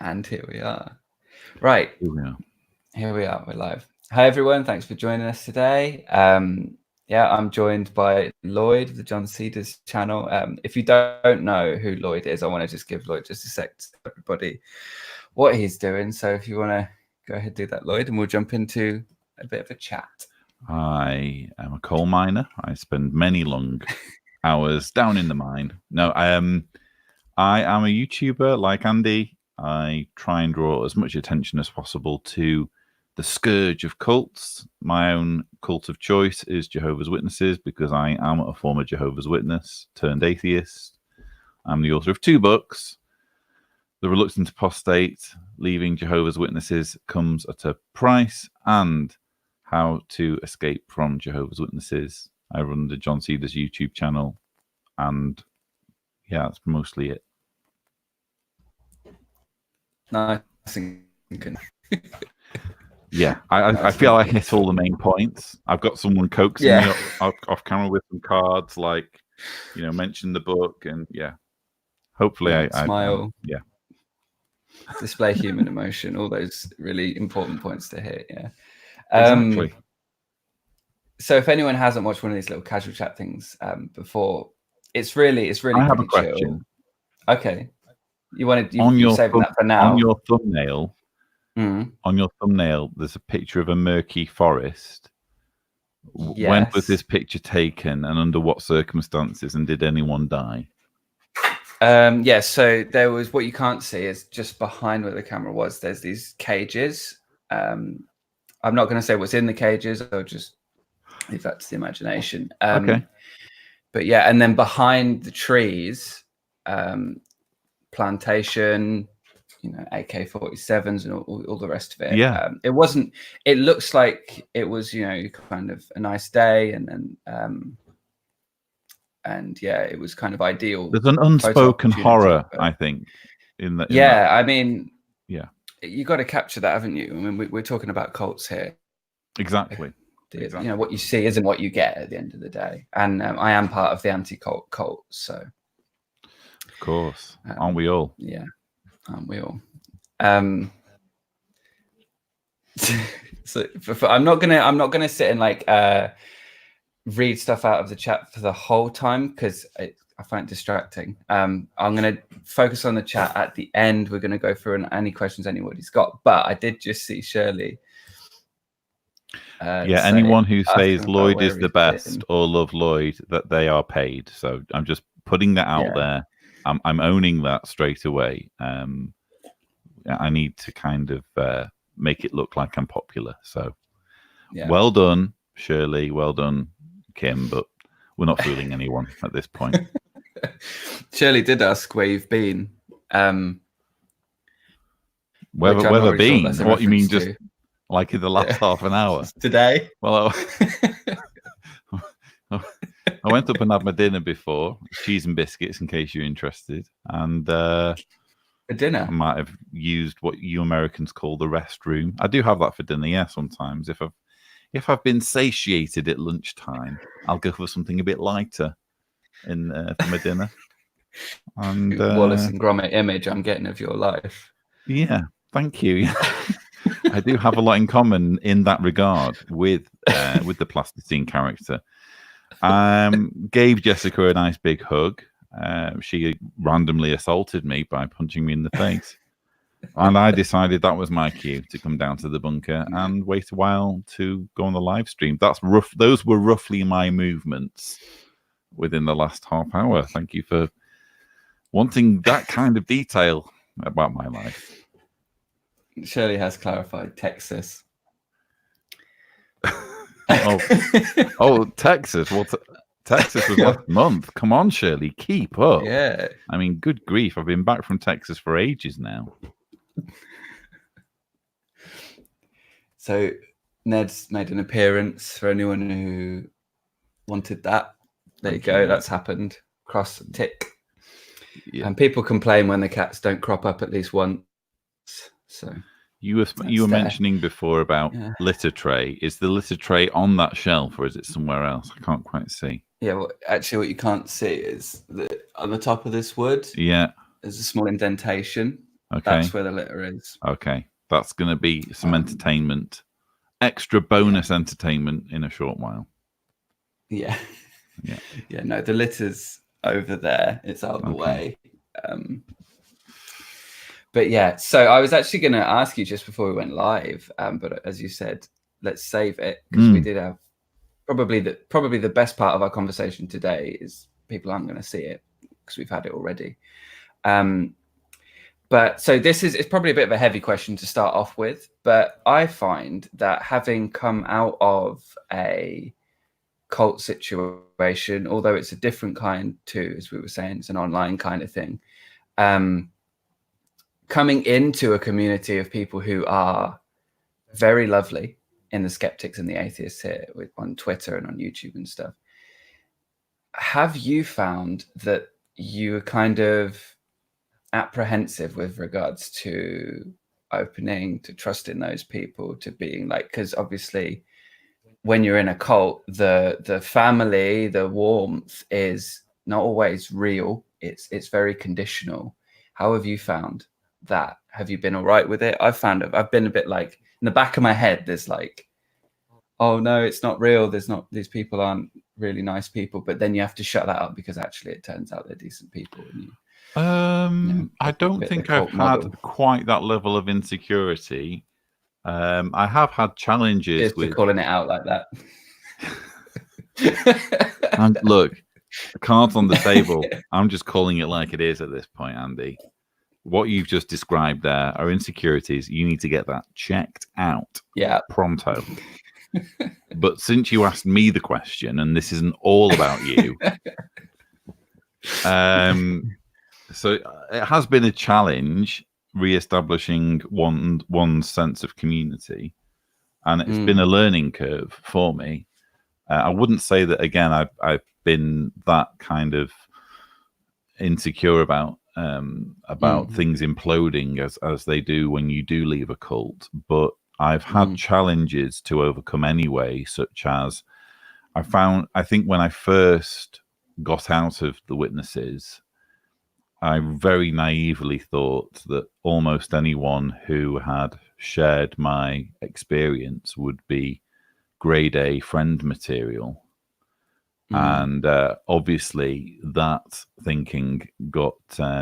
And here we are. Right. Here we are. We're live. Hi, everyone. Thanks for joining us today. I'm joined by Lloyd of the John Cedars channel. If you don't know who Lloyd is, I want to just give Lloyd just a sec to tell everybody what he's doing. So if you want to go ahead and do that, Lloyd, and we'll jump into a bit of a chat. I am a coal miner. I spend many long hours down in the mine. No, I am a YouTuber like Andy. I try and draw as much attention as possible to the scourge of cults. My own cult of choice is Jehovah's Witnesses because I am a former Jehovah's Witness turned atheist. I'm the author of 2 books. The Reluctant Apostate, Leaving Jehovah's Witnesses Comes at a Price, and How to Escape from Jehovah's Witnesses. I run the John Cedars YouTube channel, and yeah, that's mostly it. Nice. Yeah, I feel I hit all the main points. I've got someone coaxing me off camera with some cards, like, mention the book, and hopefully I smile. Yeah. Display human emotion, all those really important points to hit. Yeah. Exactly. So if anyone hasn't watched one of these little casual chat things before, it's really I have a question. Chill. Okay. You're saving that for now. On your thumbnail, there's a picture of a murky forest. Yes. When was this picture taken, and under what circumstances, and did anyone die? So there was, what you can't see is just behind where the camera was, there's these cages. I'm not going to say what's in the cages. I'll just leave that to the imagination. Okay. But yeah, and then behind the trees, plantation, AK-47s and all the rest of it. Yeah. It looks like it was, kind of a nice day, and then it was kind of ideal. There's an unspoken horror, I think, in that. I mean, yeah, you got to capture that, haven't you? I mean, we're talking about cults here. Exactly. What you see isn't what you get at the end of the day. And I am part of the anti-cult cult, so. Of course, aren't we all? Yeah, aren't we all? So I'm not gonna sit and read stuff out of the chat for the whole time because I find it distracting. I'm going to focus on the chat at the end. We're going to go through any questions anybody's got. But I did just see Shirley. Anyone who says Lloyd is the best or love Lloyd, that they are paid. So I'm just putting that out there. I'm owning that straight away. I need to kind of make it look like I'm popular. So well done, Shirley. Well done, Kim, but we're not fooling anyone at this point. Shirley did ask where you've been. Where been? What you mean, just like in the last half an hour? Today? Well, I went up and had my dinner before, cheese and biscuits, in case you're interested. And a dinner? I might have used what you Americans call the restroom. I do have that for dinner, sometimes. If I've been satiated at lunchtime, I'll go for something a bit lighter for my dinner. And Wallace and Gromit image I'm getting of your life. Yeah, thank you. I do have a lot in common in that regard with the plasticine character. Gave Jessica a nice big hug. She randomly assaulted me by punching me in the face. And I decided that was my cue to come down to the bunker and wait a while to go on the live stream. That's rough. Those were roughly my movements within the last half hour. Thank you for wanting that kind of detail about my life. Shirley has clarified Texas. Texas. Well, Texas was last month. Come on, Shirley, keep up. Yeah. I mean, good grief. I've been back from Texas for ages now. So Ned's made an appearance for anyone who wanted that. There you go. That's happened. Cross tick. Yeah. And people complain when the cats don't crop up at least once. So you were mentioning before about litter tray. Is the litter tray on that shelf or is it somewhere else? I can't quite see. Yeah, well, actually, what you can't see is that on the top of this wood. Yeah. There's a small indentation. Okay. That's where the litter is. Okay. That's going to be some entertainment, extra bonus entertainment in a short while. Yeah. Yeah. Yeah, no, the litter's over there. It's out of the way. But yeah, so I was actually going to ask you just before we went live, but as you said, let's save it, because we did have probably the best part of our conversation today is people aren't going to see it because we've had it already. But so it's probably a bit of a heavy question to start off with, but I find that having come out of a cult situation, although it's a different kind too, as we were saying, it's an online kind of thing, coming into a community of people who are very lovely, in the skeptics and the atheists here on Twitter and on YouTube and stuff, have you found that you are kind of apprehensive with regards to opening, to trusting those people, to being like, because obviously when you're in a cult, the family, the warmth is not always real. It's very conditional. How have you found that? Have you been all right with it? I've been a bit like, in the back of my head, there's like, oh no, it's not real. These people aren't really nice people. But then you have to shut that up because actually it turns out they're decent people. And I don't think I've had quite that level of insecurity. I have had challenges with calling it out like that. And look, cards on the table. I'm just calling it like it is at this point, Andy. What you've just described there are insecurities. You need to get that checked out. Yeah. Pronto. But since you asked me the question, and this isn't all about you, so it has been a challenge re-establishing one's sense of community, and it's been a learning curve for me. I wouldn't say that again. I've been that kind of insecure about things imploding as they do when you do leave a cult, but I've had challenges to overcome anyway, such as I think when I first got out of the witnesses, I very naively thought that almost anyone who had shared my experience would be grade A friend material. And obviously that thinking got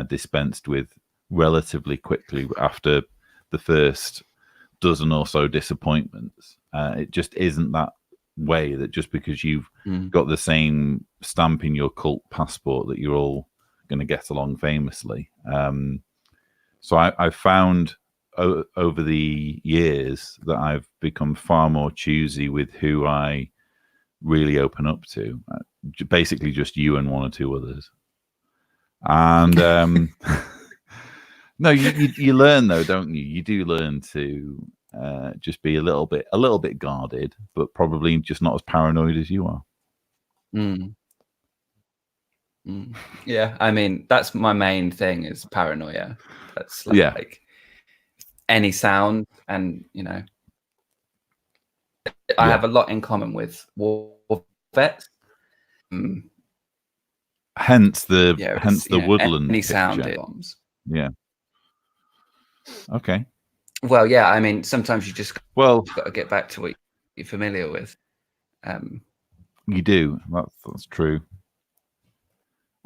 dispensed with relatively quickly after the first dozen or so disappointments. It just isn't that way, that just because you've got the same stamp in your cult passport that you're all going to get along famously. So I've found over the years that I've become far more choosy with who I really open up to. Basically just you and one or two others. And no, you learn though, don't you? You do learn to just be a little bit guarded, but probably just not as paranoid as you are. Yeah, I mean, that's my main thing is paranoia. That's like any sound, and I have a lot in common with war vets. Hence the woodland any picture. Sound bombs. Yeah. Okay. Well, yeah, I mean, sometimes you just got to get back to what you're familiar with. You do. That's true.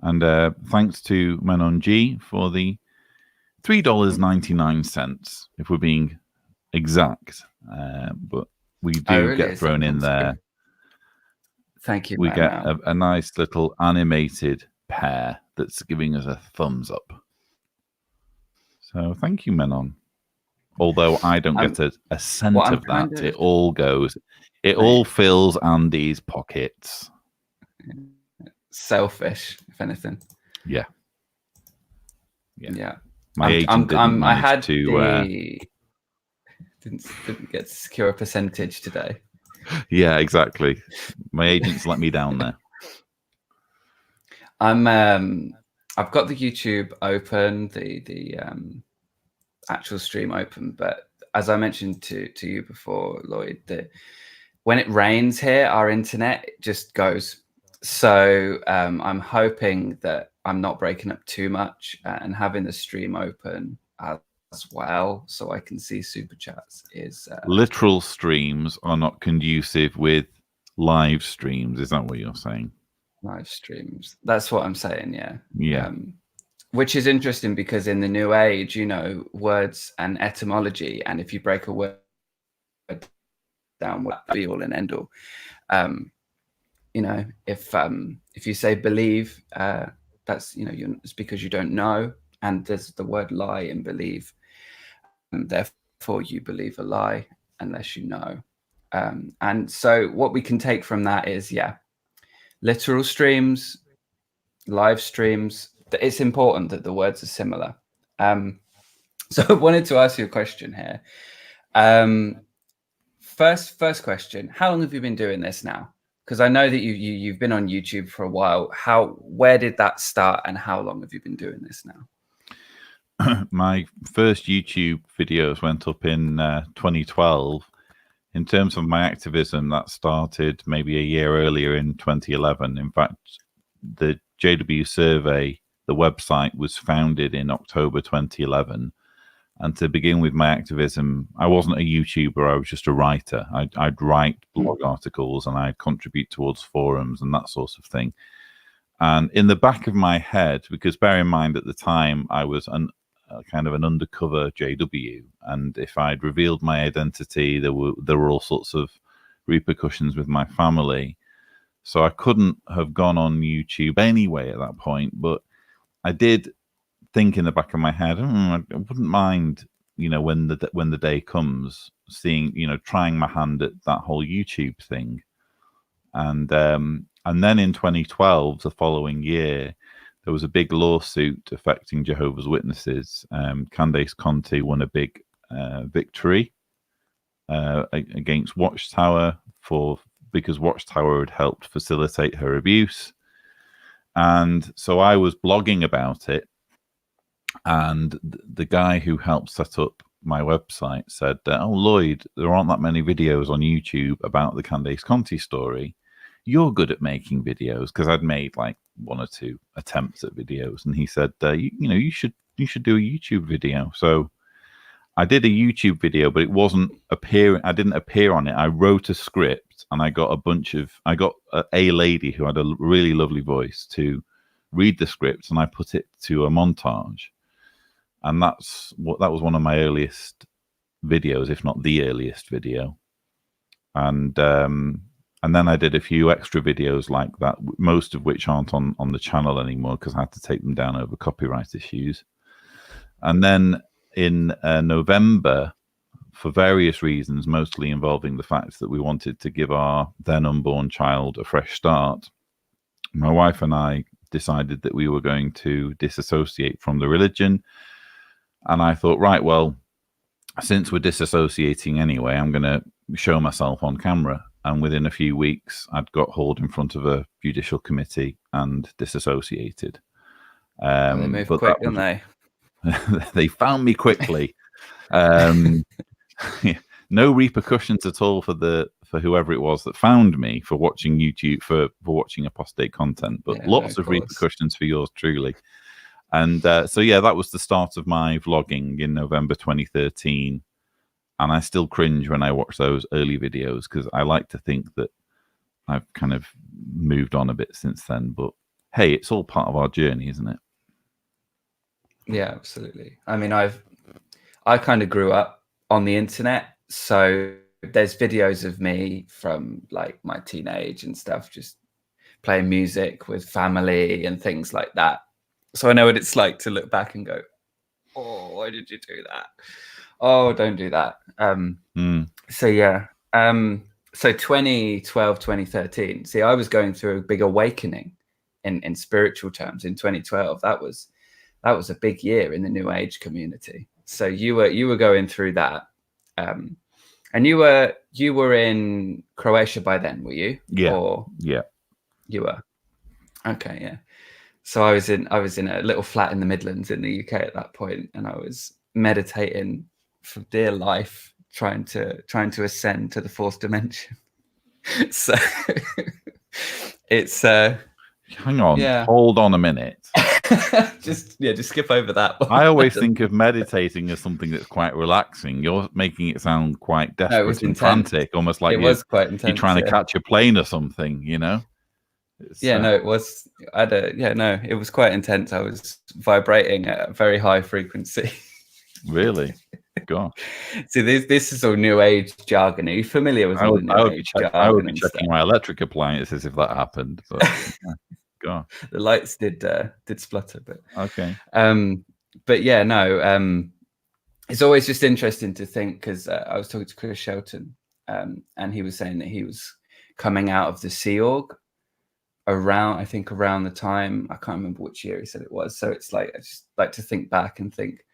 And thanks to Menon G for the $3.99, if we're being exact. But we do get thrown in there. Thank you. We get a nice little animated pair that's giving us a thumbs up. So thank you, Menon. Although I don't get a cent of that. It all goes. It all fills Andy's pockets. Selfish, if anything. Yeah. My agent didn't manage didn't get to secure a percentage today. Yeah, exactly. My agent's let me down there. I've got the YouTube open, the actual stream open, but as I mentioned to you before, Lloyd, when it rains here, our internet just goes. So I'm hoping that I'm not breaking up too much, and having the stream open well, so I can see super chats, is literal streams are not conducive with live streams. Is that what you're saying? Live streams. That's what I'm saying. Yeah. Yeah. Which is interesting because in the New Age, you know, words and etymology, and if you break a word down, what be all and end all. You know, if you say believe, that's, you know, it's because you don't know, and there's the word lie in believe, and therefore you believe a lie unless you know. And so what we can take from that is, yeah, literal streams, live streams. It's important that the words are similar. So I wanted to ask you a question here. First question: how long have you been doing this now? Because I know that you've been on YouTube for a while. Where did that start, and how long have you been doing this now? My first YouTube videos went up in 2012. In terms of my activism, that started maybe a year earlier in 2011. In fact, the JW survey, the website, was founded in October 2011. And to begin with my activism, I wasn't a YouTuber, I was just a writer. I'd write blog articles and I'd contribute towards forums and that sort of thing. And in the back of my head, because bear in mind at the time I was kind of an undercover JW, and if I'd revealed my identity, there were all sorts of repercussions with my family. So I couldn't have gone on YouTube anyway at that point, but I did think in the back of my head, I wouldn't mind, you know, when the day comes, seeing, you know, trying my hand at that whole YouTube thing. And then in 2012, the following year, there was a big lawsuit affecting Jehovah's Witnesses. Candace Conti won a big victory against Watchtower because Watchtower had helped facilitate her abuse. And so I was blogging about it. And the guy who helped set up my website said, oh, Lloyd, there aren't that many videos on YouTube about the Candace Conti story. You're good at making videos, because I'd made like 1 or 2 attempts at videos. And he said, you should do a YouTube video. So I did a YouTube video, but it wasn't appearing. I didn't appear on it. I wrote a script, and I got a lady who had a really lovely voice to read the script, and I put it to a montage. And that was one of my earliest videos, if not the earliest video. And then I did a few extra videos like that, most of which aren't on the channel anymore because I had to take them down over copyright issues. And then in November, for various reasons, mostly involving the fact that we wanted to give our then unborn child a fresh start, my wife and I decided that we were going to disassociate from the religion. And I thought, right, well, since we're disassociating anyway, I'm going to show myself on camera. And within a few weeks, I'd got hauled in front of a judicial committee and disassociated. They moved quick, didn't they? They found me quickly. No repercussions at all for whoever it was that found me for watching YouTube, for watching apostate content, but lots of repercussions for yours truly. And so, yeah, that was the start of my vlogging in November 2013. And I still cringe when I watch those early videos because I like to think that I've kind of moved on a bit since then. But hey, it's all part of our journey, isn't it? Yeah, absolutely. I mean, I kind of grew up on the internet, so there's videos of me from like my teenage and stuff, just playing music with family and things like that. So I know what it's like to look back and go, oh, why did you do that? Oh, don't do that. So yeah. So 2012, 2013. See, I was going through a big awakening in spiritual terms in 2012. That was a big year in the New Age community. So you were going through that. And you were in Croatia by then, were you? Yeah. Yeah. You were. Okay, yeah. So I was in a little flat in the Midlands in the UK at that point, and I was meditating for dear life, trying to ascend to the fourth dimension. So it's hang on, hold on a minute. just skip over that one. I always think of meditating as something that's quite relaxing. You're making it sound quite desperate and frantic, almost like it was quite intense. You're trying to catch a plane or something, you know? No, it was. It was quite intense. I was vibrating at a very high frequency. Really? Gosh. See, this is all new age jargon. Are you familiar with all the new age jargon? I would be checking my electric appliances if that happened. But God. The lights did splutter, but okay. But yeah, no. It's always just interesting to think, because I was talking to Chris Shelton, and he was saying that he was coming out of the Sea Org around the time, I can't remember which year he said it was. So it's like, I just like to think back and think,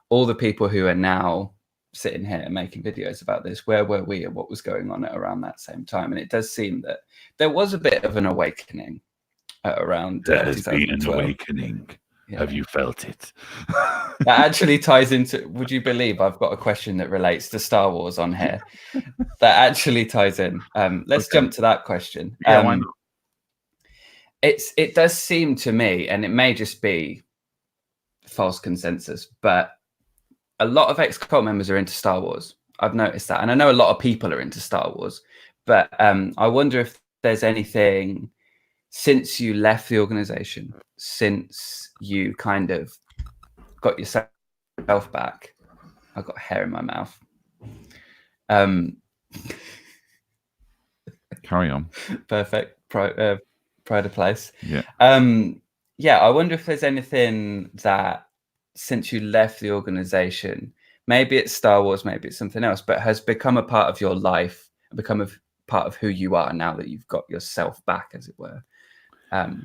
all the people who are now sitting here making videos about this, where were we and what was going on at around that same time? And it does seem that there was a bit of an awakening around. There has been an awakening. Yeah. Have you felt it? That actually ties into, would you believe I've got a question that relates to Star Wars on here? That actually ties in. Let's jump to that question. Yeah, why not? It does seem to me, and it may just be false consensus, but a lot of ex-cult members are into Star Wars. I've noticed that. And I know a lot of people are into Star Wars, but I wonder if there's anything since you left the organization, since you kind of got yourself back. I've got hair in my mouth. Carry on. Perfect. Pride of place. Yeah. I wonder if there's anything that, since you left the organization, maybe it's Star Wars, maybe it's something else, but has become a part of your life, become a part of who you are now that you've got yourself back, as it were. I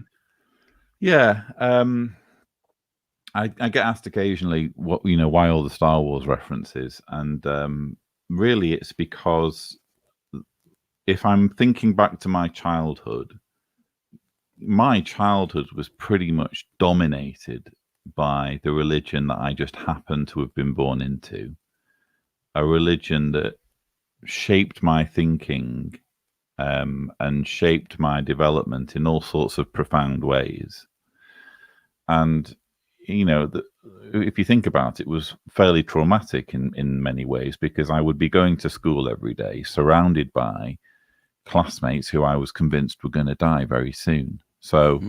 get asked occasionally why all the Star Wars references, and really it's because if I'm thinking back to my childhood was pretty much dominated by the religion that I just happened to have been born into, a religion that shaped my thinking and shaped my development in all sorts of profound ways. And if you think about it, it was fairly traumatic in many ways, because I would be going to school every day surrounded by classmates who I was convinced were going to die very soon. So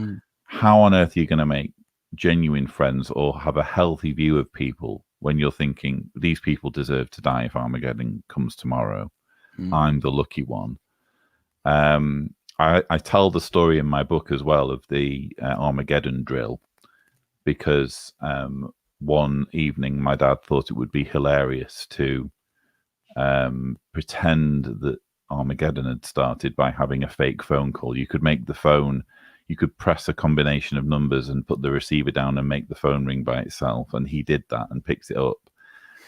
how on earth are you going to make genuine friends or have a healthy view of people when you're thinking these people deserve to die if Armageddon comes tomorrow? I'm the lucky one. I tell the story in my book as well of the Armageddon drill, because one evening my dad thought it would be hilarious to pretend that Armageddon had started by having a fake phone call. You could make the phone, you could press a combination of numbers and put the receiver down and make the phone ring by itself. And he did that and picked it up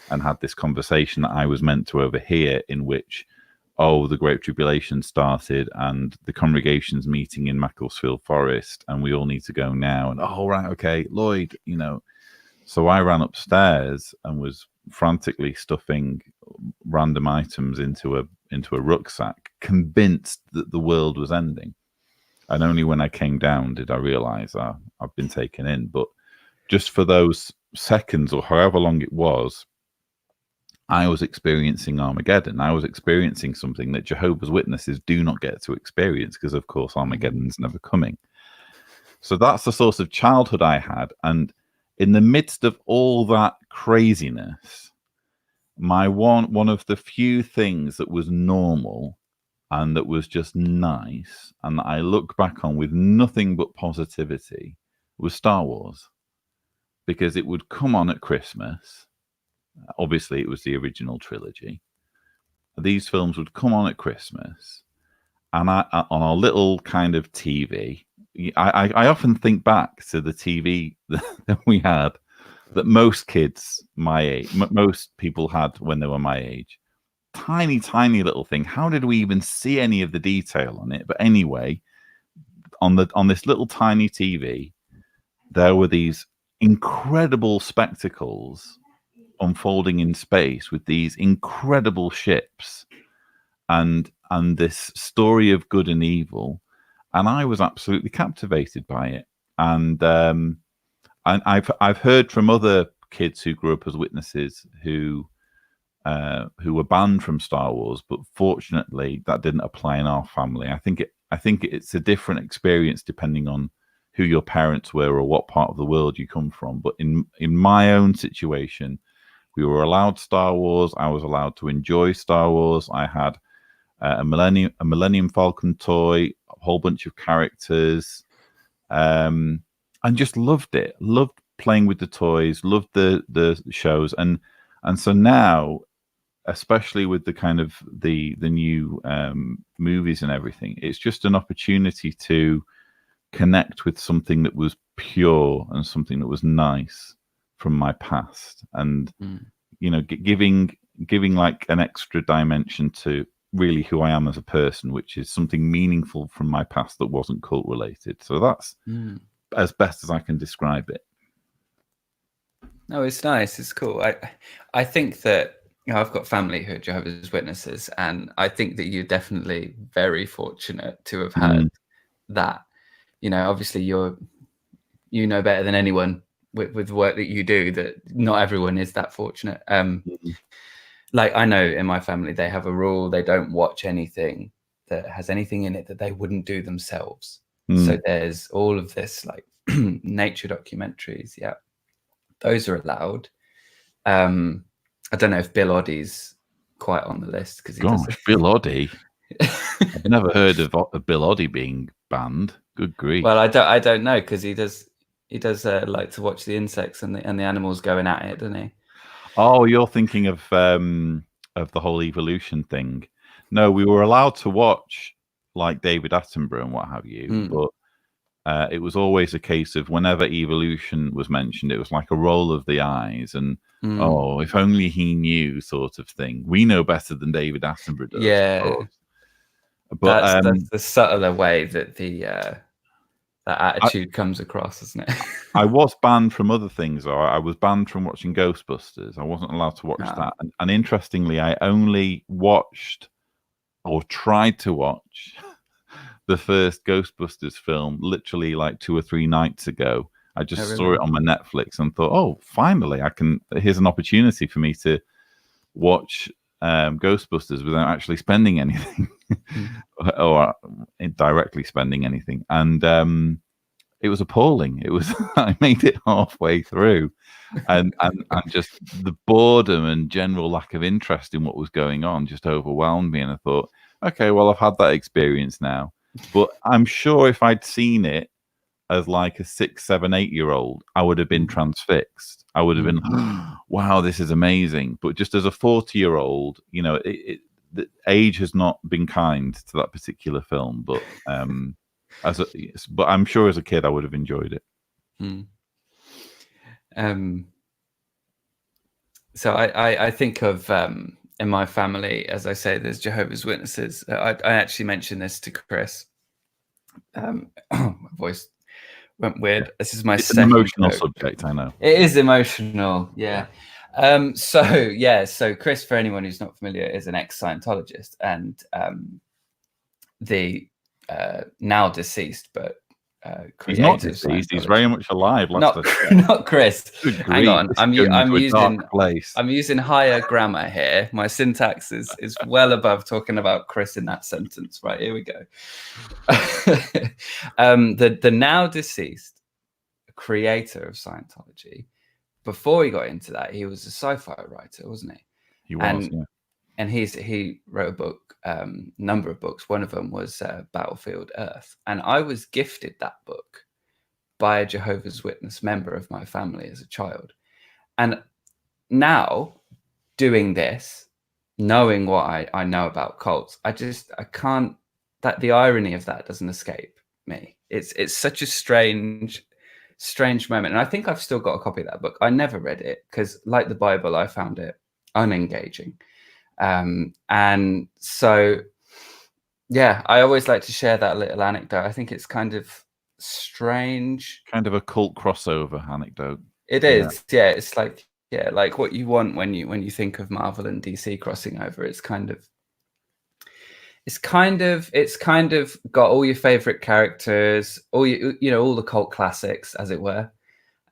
and had this conversation that I was meant to overhear, in which, the Great Tribulation started and the congregation's meeting in Macclesfield Forest and we all need to go now. And, right, okay, Lloyd, So I ran upstairs and was frantically stuffing random items into a rucksack, convinced that the world was ending. And only when I came down did I realize I've been taken in. But just for those seconds or however long it was, I was experiencing Armageddon. I was experiencing something that Jehovah's Witnesses do not get to experience, because, of course, Armageddon's never coming. So that's the sort of childhood I had. And in the midst of all that craziness, one of the few things that was normal and that was just nice and that I look back on with nothing but positivity was Star Wars, because it would come on at Christmas. Obviously, it was the original trilogy. These films would come on at Christmas, and on our little kind of TV, I often think back to the TV that we had, that most kids my age, most people had when they were my age. Tiny, tiny little thing. How did we even see any of the detail on it? But anyway, on this little tiny TV, there were these incredible spectacles unfolding in space with these incredible ships and this story of good and evil. And I was absolutely captivated by it. And And I've heard from other kids who grew up as witnesses who were banned from Star Wars, but fortunately that didn't apply in our family. I think it's a different experience depending on who your parents were or what part of the world you come from. But in my own situation, we were allowed Star Wars. I was allowed to enjoy Star Wars. I had a Millennium Falcon toy, a whole bunch of characters, and just loved it. Loved playing with the toys. Loved the shows, and so now, especially with the kind of the new movies and everything, it's just an opportunity to connect with something that was pure and something that was nice from my past, and you know, giving like an extra dimension to really who I am as a person, which is something meaningful from my past that wasn't cult related. So that's as best as I can describe it. No, it's nice. It's cool. I think that, you know, I've got family who are Jehovah's Witnesses, and I think that you're definitely very fortunate to have had that. You know, obviously you know better than anyone with the work that you do that not everyone is that fortunate. Like, I know in my family they have a rule: they don't watch anything that has anything in it that they wouldn't do themselves. So there's all of this like nature documentaries. Yeah, those are allowed. I don't know if Bill Oddie's quite on the list because he does. Bill Oddie. I've never heard of Bill Oddie being banned. Good grief. Well, I don't know, because he does like to watch the insects and the animals going at it, doesn't he? Oh, you're thinking of the whole evolution thing. No, we were allowed to watch like David Attenborough and what have you, but it was always a case of whenever evolution was mentioned, it was like a roll of the eyes and oh, if only he knew sort of thing. We know better than David Attenborough does. Yeah, but that's the subtler way that that attitude comes across, isn't it? I was banned from other things, though. I was banned from watching Ghostbusters. I wasn't allowed to watch that. And interestingly, I only watched or tried to watch the first Ghostbusters film literally like 2 or 3 nights ago. I just saw it on my Netflix and thought, oh, finally, here's an opportunity for me to watch Ghostbusters without actually spending anything or indirectly spending anything. And it was appalling. It was I made it halfway through and just the boredom and general lack of interest in what was going on just overwhelmed me. And I thought, okay, well, I've had that experience now. But I'm sure if I'd seen it as like a 6, 7, 8-year-old, I would have been transfixed. I would have been, wow, this is amazing. But just as a 40-year-old, you know, the age has not been kind to that particular film. But but I'm sure as a kid, I would have enjoyed it. So I think of in my family, as I say, there's Jehovah's Witnesses. I actually mentioned this to Chris. My voice went weird. This is my second an emotional subject, I know. It is emotional, yeah. So Chris, for anyone who's not familiar, is an ex-Scientologist, and the now deceased, but he's not deceased. He's very much alive. Not Chris. Hang on, I'm using higher grammar here. My syntax is well above talking about Chris in that sentence. Right, here we go. The now deceased creator of Scientology. Before he got into that, he was a sci-fi writer, wasn't he? He was, and he wrote a book, number of books. One of them was Battlefield Earth, and I was gifted that book by a Jehovah's Witness member of my family as a child. And now, doing this, knowing what I know about cults, I can't. That the irony of that doesn't escape me. It's such a strange moment, and I think I've still got a copy of that book. I never read it because, like the Bible, I found it unengaging. And so, yeah, I always like to share that little anecdote. I think it's kind of strange, kind of a cult crossover anecdote. It is, yeah. It's like, yeah, like what you want when you think of Marvel and DC crossing over. It's kind of got all your favorite characters, all all the cult classics, as it were.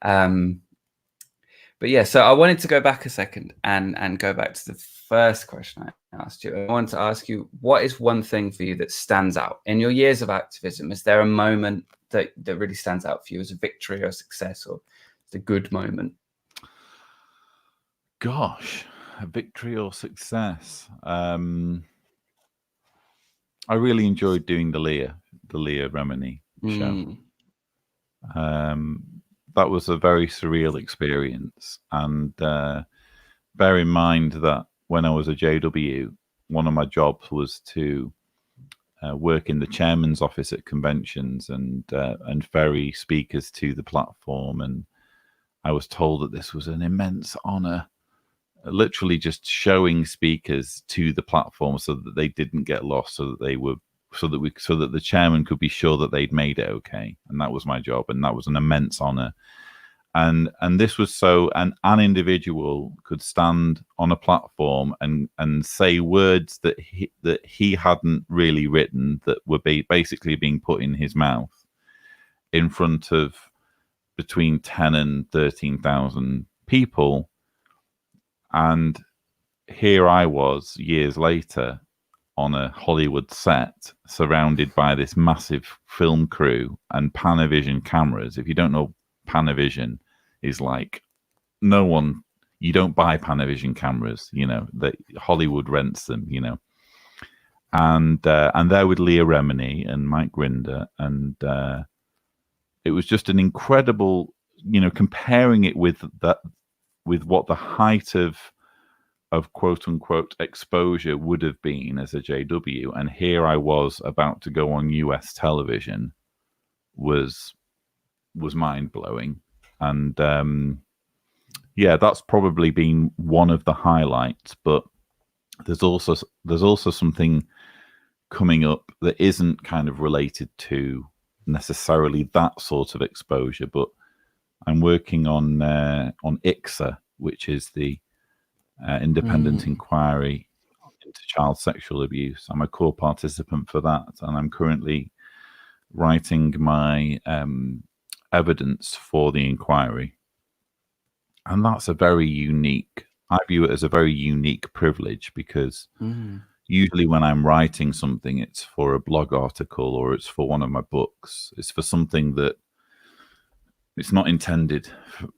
But yeah, so I wanted to go back a second and go back to the first question I asked you. I wanted to ask you, what is one thing for you that stands out in your years of activism? Is there a moment that really stands out for you as a victory or a success, or a good moment? Gosh, a victory or success. I really enjoyed doing the Leah Remini show. That was a very surreal experience. And bear in mind that when I was a JW, one of my jobs was to work in the chairman's office at conventions and ferry speakers to the platform. And I was told that this was an immense honor, literally just showing speakers to the platform so that they didn't get lost, so that the chairman could be sure that they'd made it okay. And that was my job, and that was an immense honor. And this was so an individual could stand on a platform and say words that he hadn't really written, that were basically being put in his mouth in front of between 10 and 13,000 people. And here I was years later on a Hollywood set, surrounded by this massive film crew and Panavision cameras. If you don't know, Panavision is like, you don't buy Panavision cameras, that Hollywood rents them, and there with Leah Remini and Mike Grinder, and it was just an incredible, comparing it with what the height of quote unquote exposure would have been as a JW, and here I was about to go on US television, was mind blowing. And that's probably been one of the highlights. But there's also something coming up that isn't kind of related to necessarily that sort of exposure, but I'm working on ICSA, which is the independent inquiry into child sexual abuse. I'm a core participant for that, and I'm currently writing my evidence for the inquiry. And that's a very unique, I view it as a very unique privilege, because usually when I'm writing something, it's for a blog article or it's for one of my books. It's for something that it's not intended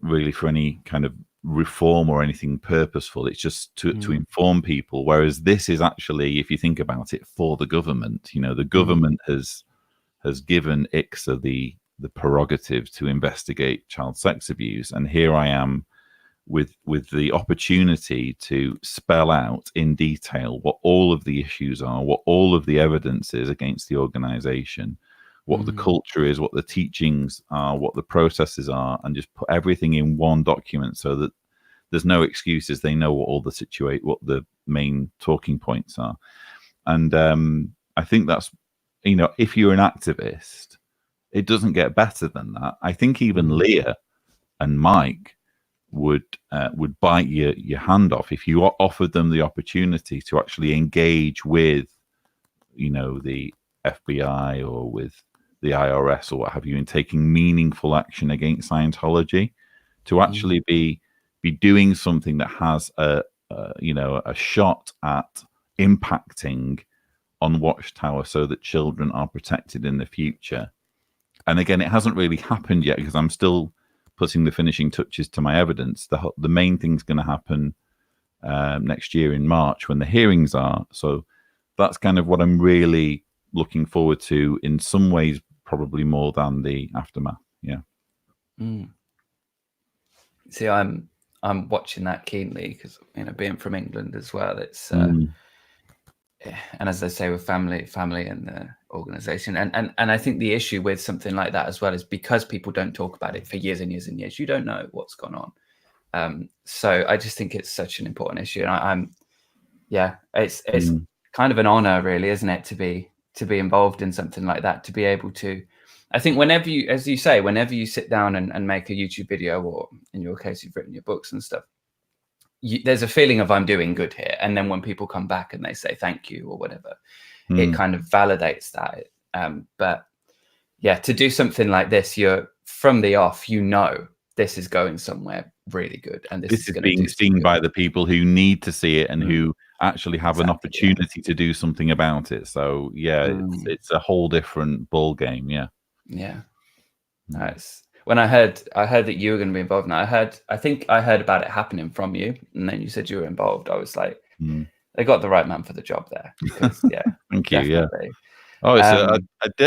really for any kind of reform or anything purposeful. It's just to inform people. Whereas this is actually, if you think about it, for the government. The government has given ICSA the prerogative to investigate child sex abuse, and here I am with the opportunity to spell out in detail what all of the issues are, what all of the evidence is against the organization, what the culture is, what the teachings are, what the processes are, and just put everything in one document so that there's no excuses. They know what the main talking points are. And I think that's, if you're an activist, it doesn't get better than that. I think even Leah and Mike would bite your hand off if you offered them the opportunity to actually engage with, the FBI or with the IRS or what have you, in taking meaningful action against Scientology, to actually be doing something that has a shot at impacting on Watchtower so that children are protected in the future. And again, it hasn't really happened yet because I'm still putting the finishing touches to my evidence. The main thing's going to happen next year in March when the hearings are. So that's kind of what I'm really looking forward to, in some ways, probably more than the aftermath. Yeah. See, I'm watching that keenly because, being from England as well, it's and as they say, with family and the organization, and I think the issue with something like that as well is because people don't talk about it for years and years and years, you don't know what's gone on. So I just think it's such an important issue, and it's kind of an honor, really, isn't it, to be involved in something like that, to be able to. I think whenever you, as you say, whenever you sit down and make a YouTube video, or in your case, you've written your books and stuff, there's a feeling of I'm doing good here. And then when people come back and they say thank you or whatever, it kind of validates that. But yeah, to do something like this, you're from the off, this is going somewhere really good, and this is going being to seen by the people who need to see it and who actually have an opportunity to do something about it. So yeah, it's a whole different ball game. Yeah. Nice. When I heard that you were going to be involved, and I think I heard about it happening from you, and then you said you were involved. I was like, they got the right man for the job there. Because, yeah, thank you. definitely. Yeah. Oh, so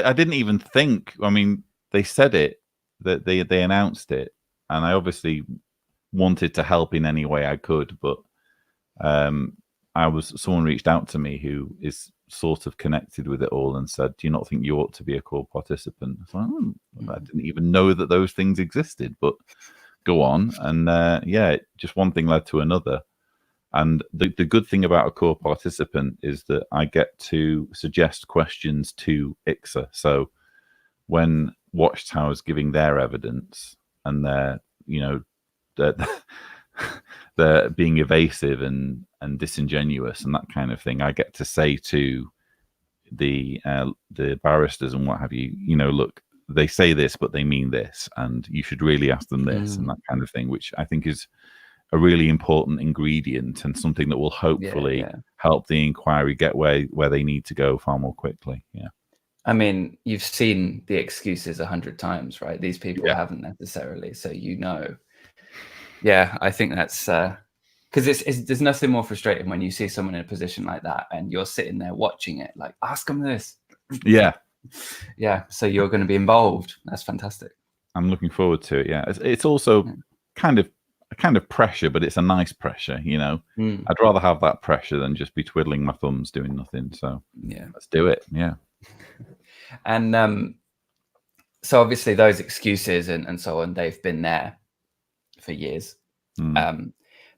I didn't even think. I mean, they said it, that they announced it, and I obviously wanted to help in any way I could, but someone reached out to me who is sort of connected with it all and said, "Do you not think you ought to be a core participant?" I was like, I didn't even know that those things existed, but go on. And just one thing led to another. And the good thing about a core participant is that I get to suggest questions to ICSA. So when Watchtower's giving their evidence and they're being evasive and disingenuous and that kind of thing, I get to say to the barristers and what have you, look, they say this, but they mean this, and you should really ask them this and that kind of thing, which I think is a really important ingredient and something that will hopefully help the inquiry get where they need to go far more quickly. Yeah. I mean, you've seen the excuses 100 times, right? These people haven't necessarily, so Yeah, I think that's because there's nothing more frustrating when you see someone in a position like that and you're sitting there watching it, like, ask them this. Yeah. So you're going to be involved. That's fantastic. I'm looking forward to it. Yeah, it's also kind of pressure, but it's a nice pressure. I'd rather have that pressure than just be twiddling my thumbs doing nothing. So yeah, let's do it. Yeah. And so obviously those excuses and so on, they've been there for years.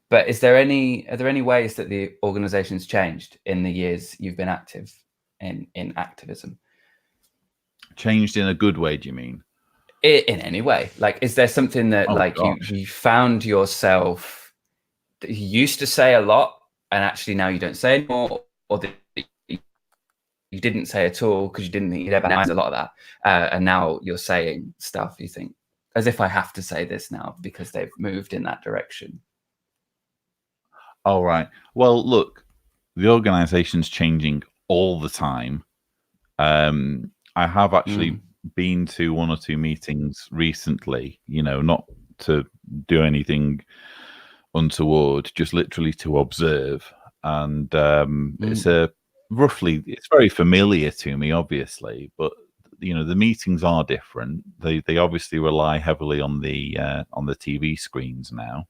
But are there any ways that the organization's changed in the years you've been active in activism? Changed in a good way, do you mean? In any way, like, is there something that you found yourself that you used to say a lot and actually now you don't say anymore, or that you didn't say at all because you didn't think you'd ever analyze a lot of that, and now you're saying stuff you think, as if I have to say this now because they've moved in that direction? All right. Well, look, the organization's changing all the time. I have actually been to one or two meetings recently, not to do anything untoward, just literally to observe. And it's very familiar to me, obviously, but the meetings are different. They obviously rely heavily on the TV screens now.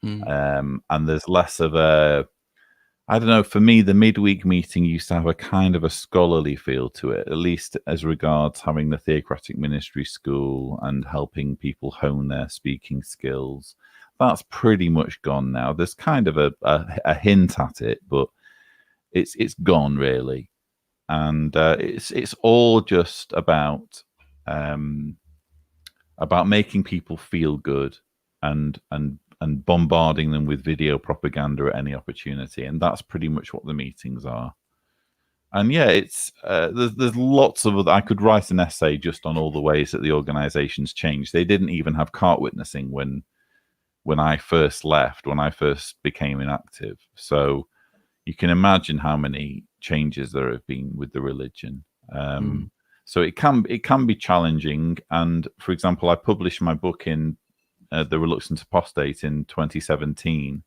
And there's less of a, I don't know, for me, the midweek meeting used to have a kind of a scholarly feel to it, at least as regards having the theocratic ministry school and helping people hone their speaking skills. That's pretty much gone now. There's kind of a hint at it, but it's gone really. And it's all just about making people feel good and bombarding them with video propaganda at any opportunity, and that's pretty much what the meetings are. And yeah, it's there's lots of other. I could write an essay just on all the ways that the organization's changed. They didn't even have cart witnessing when I first left, when I first became inactive. So you can imagine how many changes there have been with the religion. So it can be challenging. And for example, I published my book in The Reluctant Apostate in 2017,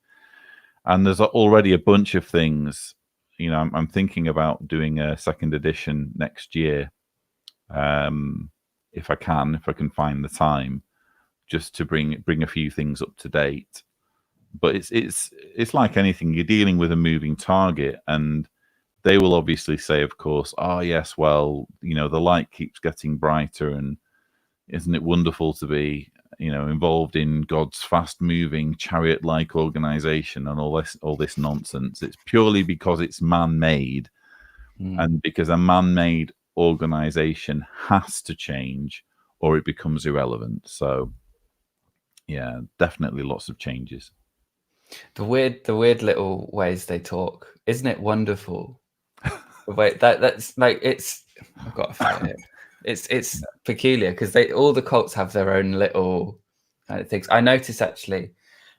and there's already a bunch of things. I'm thinking about doing a second edition next year, if I can find the time, just to bring a few things up to date. But it's like anything, you're dealing with a moving target, and they will obviously say, of course, oh yes, well, the light keeps getting brighter, and isn't it wonderful to be involved in God's fast-moving chariot-like organization and all this nonsense. It's purely because it's man-made, and because a man-made organization has to change or it becomes irrelevant. So yeah, definitely lots of changes. The weird little ways they talk, isn't it wonderful? Wait, that's like, I've got to find it. It's peculiar because all the cults have their own little kind of things. I noticed actually,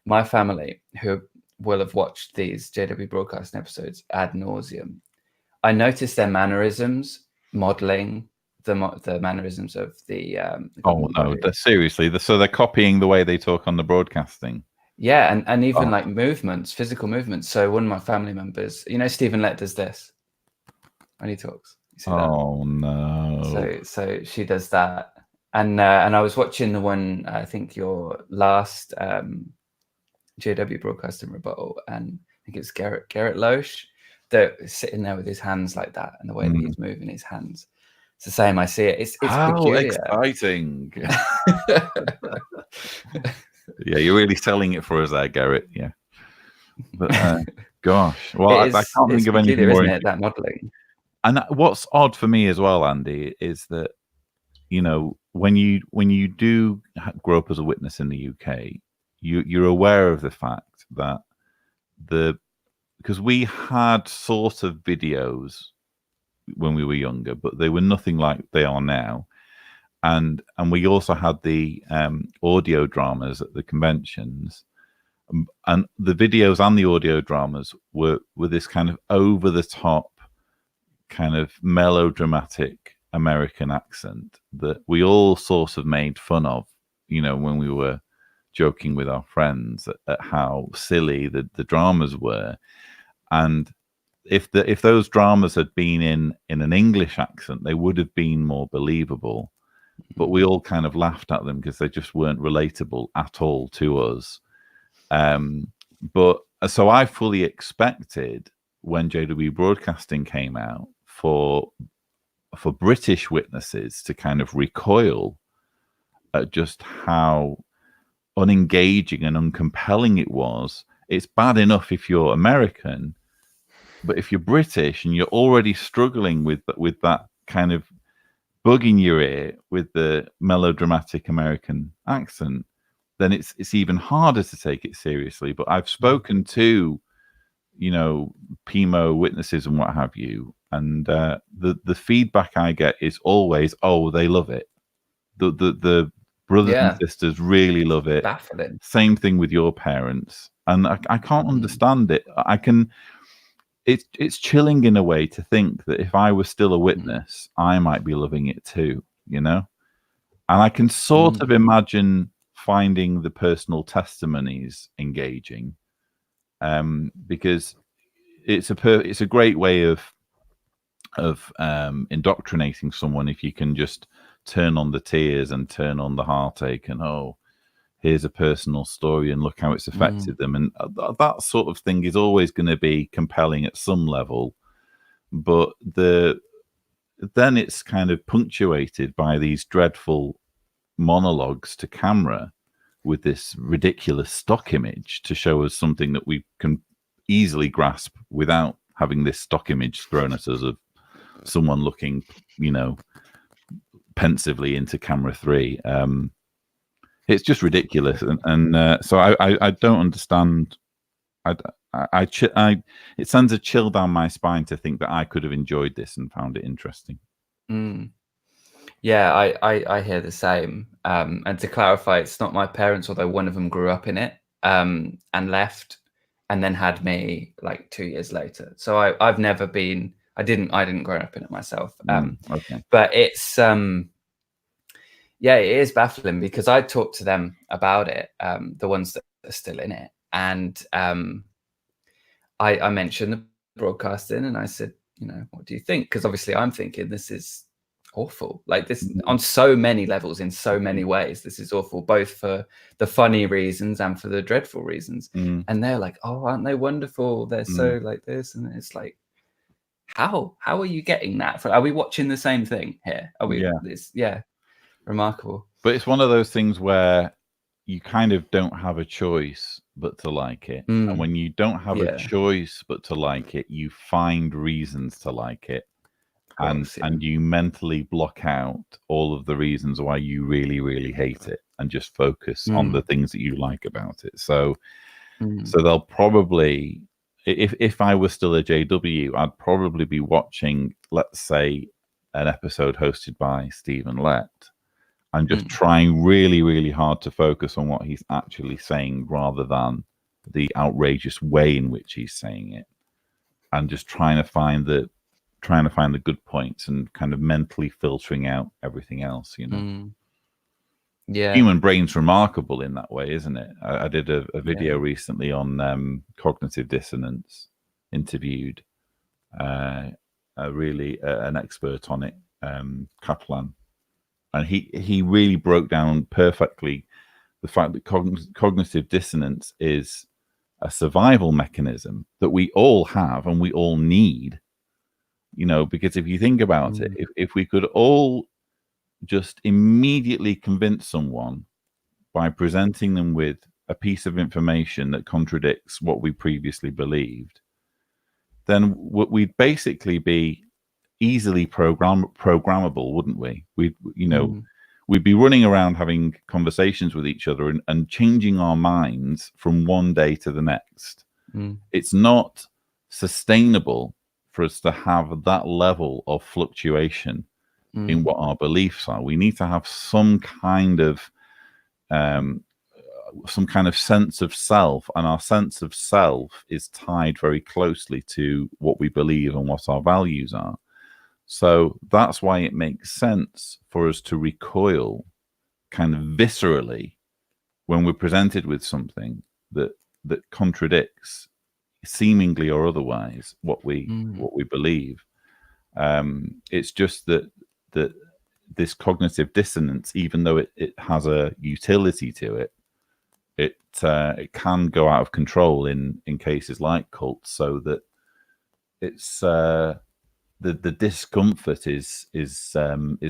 my family who will have watched these JW broadcasting episodes ad nauseum, I noticed their mannerisms modeling the mannerisms of the oh no, seriously, so they're copying the way they talk on the broadcasting. Yeah, and even like movements, physical movements. So one of my family members, you know, Stephen Lett does this when he talks. You see that? Oh no. So she does that. And I was watching the one, I think your last JW broadcasting rebuttal, and I think it's Garrett Loesch that sitting there with his hands like that, and the way that he's moving his hands. It's the same. I see it. It's how peculiar. Exciting. Yeah, you're really selling it for us there, Garrett. Yeah. But gosh, well, I can't think of anything more. Isn't it, that modeling? And what's odd for me as well, Andy, is that, you know, when you do grow up as a witness in the UK, you're aware of the fact that because we had sort of videos when we were younger, but they were nothing like they are now. And we also had the audio dramas at the conventions, and the videos and the audio dramas were this kind of over the top, kind of melodramatic American accent that we all sort of made fun of, you know, when we were joking with our friends at how silly the dramas were. And if those dramas had been in an English accent, they would have been more believable. But we all kind of laughed at them because they just weren't relatable at all to us. But so I fully expected when JW Broadcasting came out for British witnesses to kind of recoil at just how unengaging and uncompelling it was. It's bad enough if you're American, but if you're British and you're already struggling with that kind of bug in your ear with the melodramatic American accent, then it's even harder to take it seriously. But I've spoken to, you know, PIMO witnesses and what have you, and the feedback I get is always, oh, they love it. The brothers and sisters really love it. Baffling. Same thing with your parents, and I can't understand it. It's chilling in a way to think that if I was still a witness, I might be loving it too, you know? And I can sort of imagine finding the personal testimonies engaging, because it's a great way of indoctrinating someone if you can just turn on the tears and turn on the heartache and, oh, here's a personal story and look how it's affected them. And that sort of thing is always going to be compelling at some level. But then it's kind of punctuated by these dreadful monologues to camera with this ridiculous stock image to show us something that we can easily grasp without having this stock image thrown at us of someone looking, you know, pensively into camera 3. It's just ridiculous, and so I don't understand. It sends a chill down my spine to think that I could have enjoyed this and found it interesting. Yeah, I hear the same. And to clarify, it's not my parents, although one of them grew up in it and left, and then had me like 2 years later. So I've never been. I didn't grow up in it myself. Okay. But it's yeah, it is baffling because I talked to them about it, the ones that are still in it, and I mentioned the broadcasting, and I said, you know, what do you think? Because obviously I'm thinking this is awful, like this on so many levels, in so many ways. This is awful, both for the funny reasons and for the dreadful reasons. And they're like, oh, aren't they wonderful? They're so like this, and it's like, how are you getting that? Are we watching the same thing here? Are we? Yeah. Remarkable. But it's one of those things where you kind of don't have a choice but to like it. And when you don't have a choice but to like it, you find reasons to like it. And you mentally block out all of the reasons why you really, really hate it and just focus on the things that you like about it. So they'll probably, if I was still a JW, I'd probably be watching, let's say, an episode hosted by Stephen Lett, and just trying really, really hard to focus on what he's actually saying rather than the outrageous way in which he's saying it, and just trying to find the good points and kind of mentally filtering out everything else, you know. Yeah. Human brain's remarkable in that way, isn't it? I did a video recently on cognitive dissonance, interviewed an expert on it, Kaplan, and he really broke down perfectly the fact that cognitive dissonance is a survival mechanism that we all have and we all need, you know, because if you think about it, if we could all just immediately convince someone by presenting them with a piece of information that contradicts what we previously believed, then we'd basically be easily programmable, wouldn't we? We'd be running around having conversations with each other and changing our minds from one day to the next. It's not sustainable for us to have that level of fluctuation in what our beliefs are. We need to have some kind of sense of self, and our sense of self is tied very closely to what we believe and what our values are. So that's why it makes sense for us to recoil kind of viscerally when we're presented with something that contradicts, seemingly or otherwise, what we believe. It's just that this cognitive dissonance, even though it has a utility to it, it can go out of control in cases like cults, so that it's the discomfort is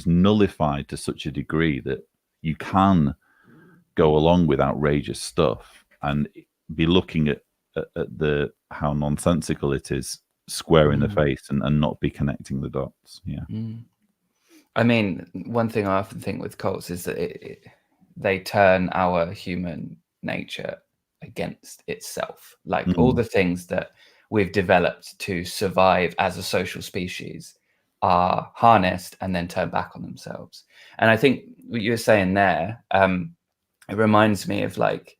nullified to such a degree that you can go along with outrageous stuff and be looking at how nonsensical it is square in the face and not be connecting the dots. I mean, one thing I often think with cults is that they turn our human nature against itself. Like all the things that we've developed to survive as a social species are harnessed and then turned back on themselves. And I think what you were saying there, it reminds me of like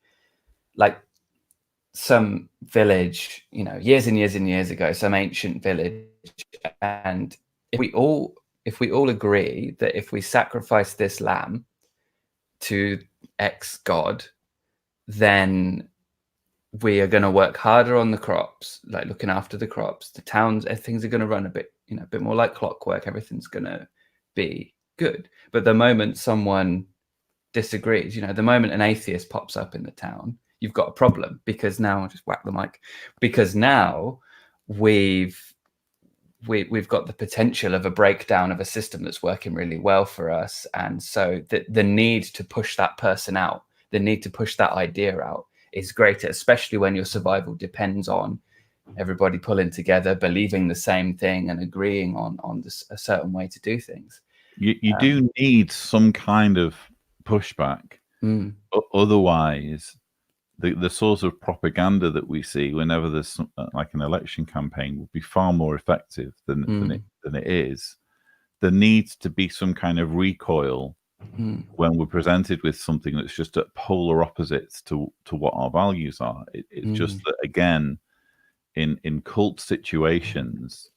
some village, you know, years and years and years ago, some ancient village. And if we all agree that if we sacrifice this lamb to X God, then we are going to work harder on the crops, like looking after the crops. The towns, things are going to run a bit more like clockwork. Everything's going to be good. But the moment someone disagrees, the moment an atheist pops up in the town, you've got a problem, because now I'll just whack the mic, because now we've got the potential of a breakdown of a system that's working really well for us. And so the need to push that person out, the need to push that idea out is greater, especially when your survival depends on everybody pulling together, believing the same thing and agreeing on a certain way to do things. You do need some kind of pushback. Otherwise, the sort of propaganda that we see whenever there's like an election campaign will be far more effective than it is. There needs to be some kind of recoil when we're presented with something that's just at polar opposites to what our values are. It's just that, again, in cult situations,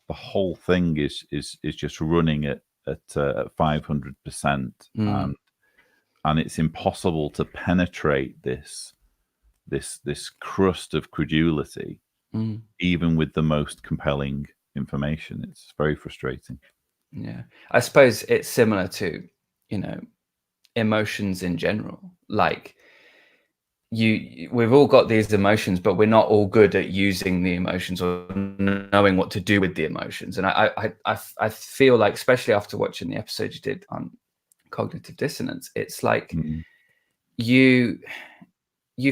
the whole thing is just running at 500%, and it's impossible to penetrate this crust of credulity, even with the most compelling information. It's very frustrating. Yeah, I suppose it's similar to emotions in general. Like we've all got these emotions, but we're not all good at using the emotions or knowing what to do with the emotions. And I feel like, especially after watching the episode you did on cognitive dissonance, it's like you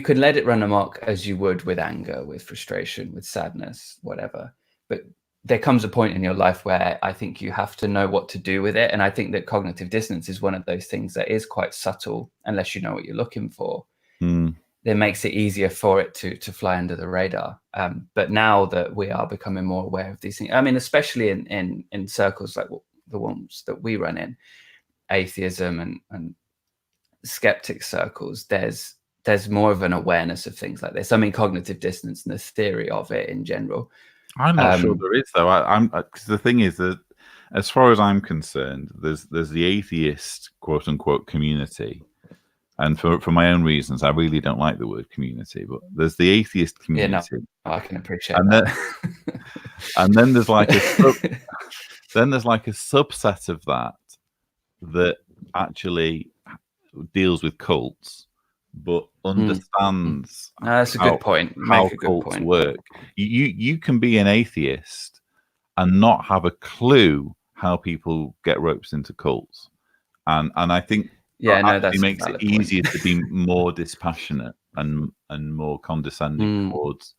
could let it run amok as you would with anger, with frustration, with sadness, whatever. But there comes a point in your life where I think you have to know what to do with it. And I think that cognitive dissonance is one of those things that is quite subtle, unless you know what you're looking for. That makes it easier for it to fly under the radar. But now that we are becoming more aware of these things, I mean, especially in circles like the ones that we run in, atheism and skeptic circles, there's more of an awareness of things like this. I mean, cognitive dissonance and the theory of it in general. I'm not sure there is, though. Because the thing is that, as far as I'm concerned, there's the atheist quote unquote community, and for my own reasons, I really don't like the word community. But there's the atheist community. Yeah, no, I can appreciate that. And then there's like a subset of that actually deals with cults, but understands that's a good point. How cults work. You can be an atheist and not have a clue how people get ropes into cults, and I think that makes it easier to be more dispassionate and more condescending towards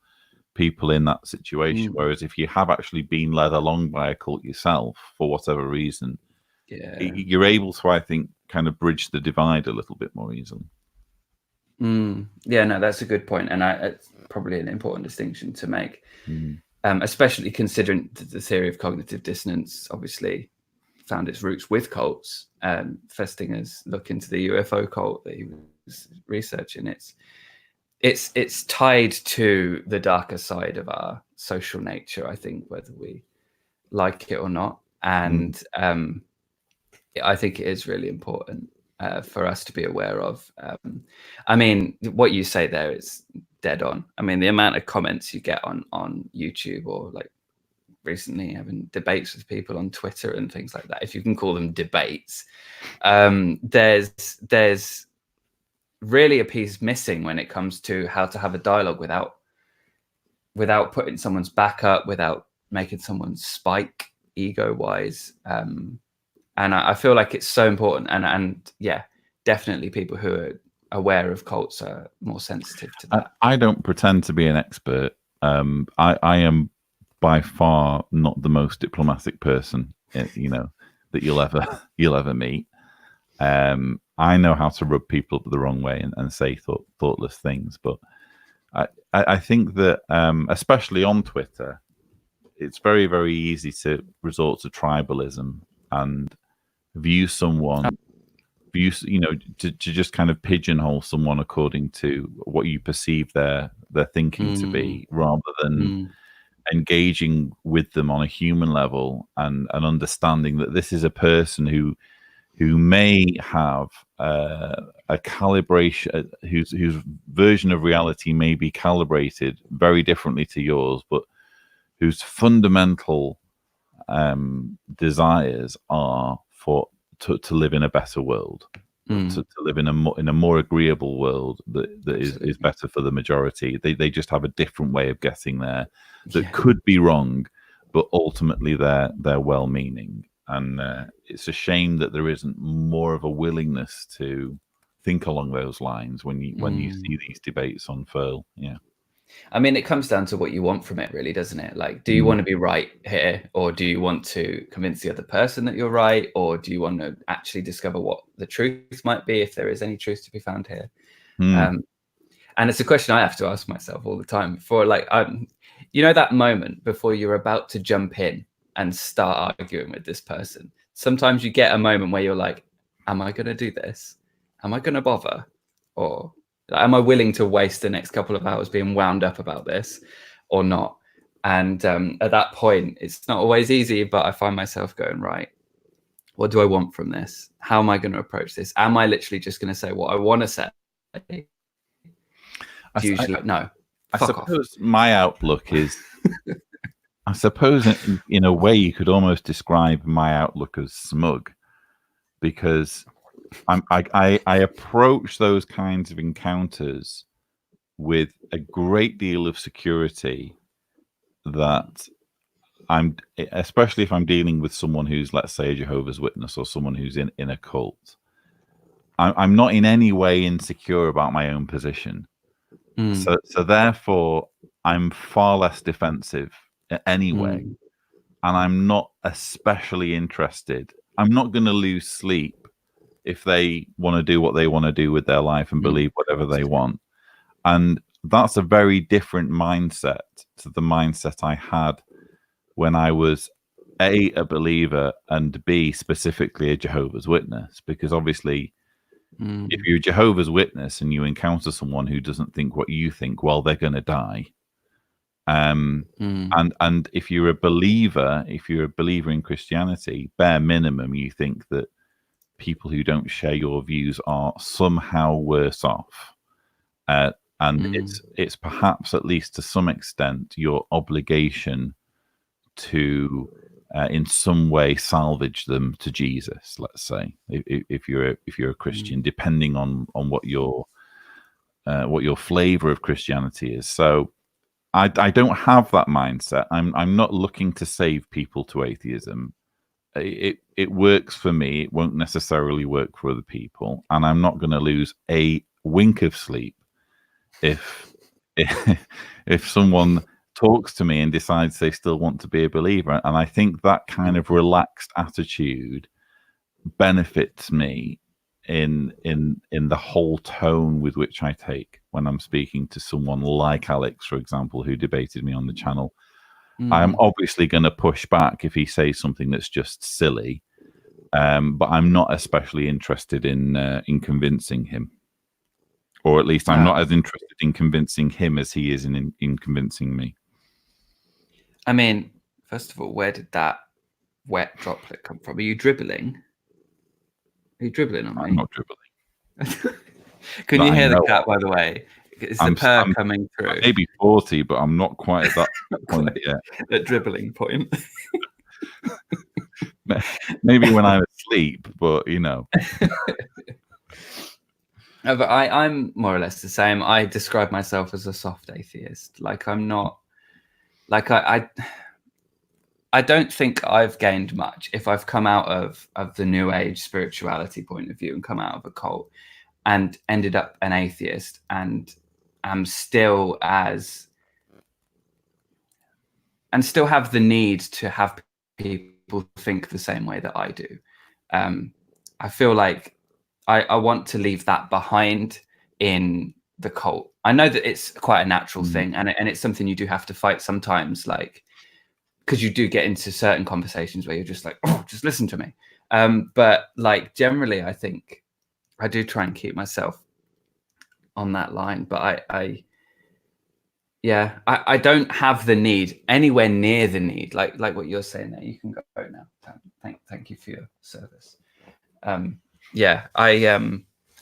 people in that situation. Whereas if you have actually been led along by a cult yourself for whatever reason, you're able to, I think, kind of bridge the divide a little bit more easily. Yeah, no, that's a good point, and it's probably an important distinction to make, especially considering the theory of cognitive dissonance obviously found its roots with cults. Festinger's look into the UFO cult that he was researching, it's tied to the darker side of our social nature, I think, whether we like it or not, and I think it is really important for us to be aware of. I mean, what you say there is dead on. I mean, the amount of comments you get on YouTube, or like recently having debates with people on Twitter and things like that, if you can call them debates, there's really a piece missing when it comes to how to have a dialogue without putting someone's back up, without making someone spike ego-wise. And I feel like it's so important. And yeah, definitely people who are aware of cults are more sensitive to that. I don't pretend to be an expert. I am by far not the most diplomatic person, that you'll ever meet. I know how to rub people up the wrong way and say thoughtless things. But I think that, especially on Twitter, it's very, very easy to resort to tribalism and view someone, to just kind of pigeonhole someone according to what you perceive their thinking to be, rather than engaging with them on a human level and understanding that this is a person who may have a calibration, whose version of reality may be calibrated very differently to yours, but whose fundamental desires are to live in a better world, to live in a more agreeable world that is better for the majority. They just have a different way of getting there that could be wrong, but ultimately they're well-meaning. And it's a shame that there isn't more of a willingness to think along those lines when you see these debates unfurl. Yeah. I mean, it comes down to what you want from it, really, doesn't it? Like, do you want to be right here, or do you want to convince the other person that you're right, or do you want to actually discover what the truth might be, if there is any truth to be found here? And it's a question I have to ask myself all the time before, like, that moment before you're about to jump in and start arguing with this person. Sometimes you get a moment where you're like, am I going to do this? Am I going to bother? Or am I willing to waste the next couple of hours being wound up about this or not? And at that point, it's not always easy, but I find myself going, right, what do I want from this? How am I going to approach this? Am I literally just going to say what I want to say? No. I suppose my outlook is, I suppose in a way you could almost describe my outlook as smug, because I approach those kinds of encounters with a great deal of security that especially if I'm dealing with someone who's, let's say, a Jehovah's Witness or someone who's in a cult, I'm not in any way insecure about my own position. So therefore, I'm far less defensive anyway, and I'm not especially interested. I'm not going to lose sleep if they want to do what they want to do with their life and believe whatever they want. And that's a very different mindset to the mindset I had when I was A believer, and B, specifically a Jehovah's Witness, because obviously if you're a Jehovah's Witness and you encounter someone who doesn't think what you think, well, they're going to die. And if you're a believer in Christianity, bare minimum, you think that people who don't share your views are somehow worse off. And it's perhaps, at least to some extent, your obligation to in some way salvage them to Jesus, let's say, if you're a Christian, depending on what your flavor of Christianity is. So I don't have that mindset. I'm not looking to save people to atheism. It works for me. It won't necessarily work for other people, and I'm not going to lose a wink of sleep if someone talks to me and decides they still want to be a believer. And I think that kind of relaxed attitude benefits me in the whole tone with which I take when I'm speaking to someone like Alex, for example, who debated me on the channel. I'm obviously going to push back if he says something that's just silly, but I'm not especially interested in convincing him. Or at least I'm not as interested in convincing him as he is in convincing me. I mean, first of all, where did that wet droplet come from? Are you dribbling? Are you dribbling on me? I'm not dribbling. Can you hear the cat, by the way? It's the purr coming through. I may be 40, but I'm not quite at that point yet. At dribbling point. Maybe when I'm asleep, but you know. But I'm more or less the same. I describe myself as a soft atheist. Like, I'm not, like, I don't think I've gained much if I've come out of the New Age spirituality point of view and come out of a cult and ended up an atheist and am still still have the need to have people think the same way that I do. I feel like I want to leave that behind in the cult. I know that it's quite a natural thing, and it's something you do have to fight sometimes, like, because you do get into certain conversations where you're just like, oh, just listen to me. But like, generally, I think I do try and keep myself on that line. But I don't have the need, anywhere near the need, like what you're saying there. You can go now. Thank you for your service.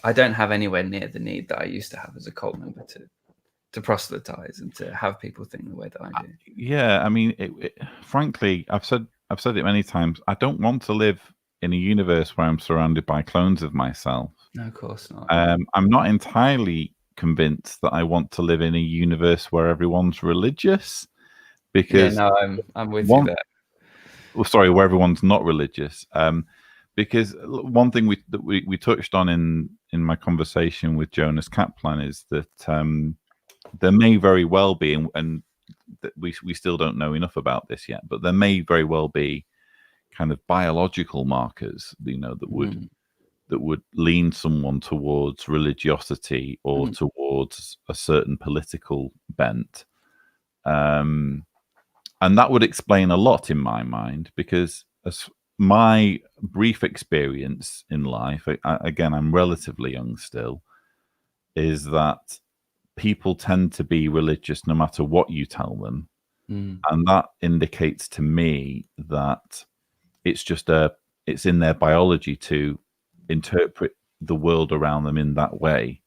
I don't have anywhere near the need that I used to have as a cult member to proselytize and to have people think the way that I do. Yeah, I mean, frankly, I've said it many times. I don't want to live in a universe where I'm surrounded by clones of myself. No, of course not. I'm not entirely convinced that I want to live in a universe where everyone's religious, because I'm with you there. Well, sorry, where everyone's not religious. Because one thing we touched on in my conversation with Jonas Kaplan is that there may very well be, and we still don't know enough about this yet, but there may very well be kind of biological markers, that would lean someone towards religiosity or towards a certain political bent. And that would explain a lot in my mind, because as my brief experience in life, again, I'm relatively young still, is that people tend to be religious no matter what you tell them. And that indicates to me that it's in their biology to interpret the world around them in that way.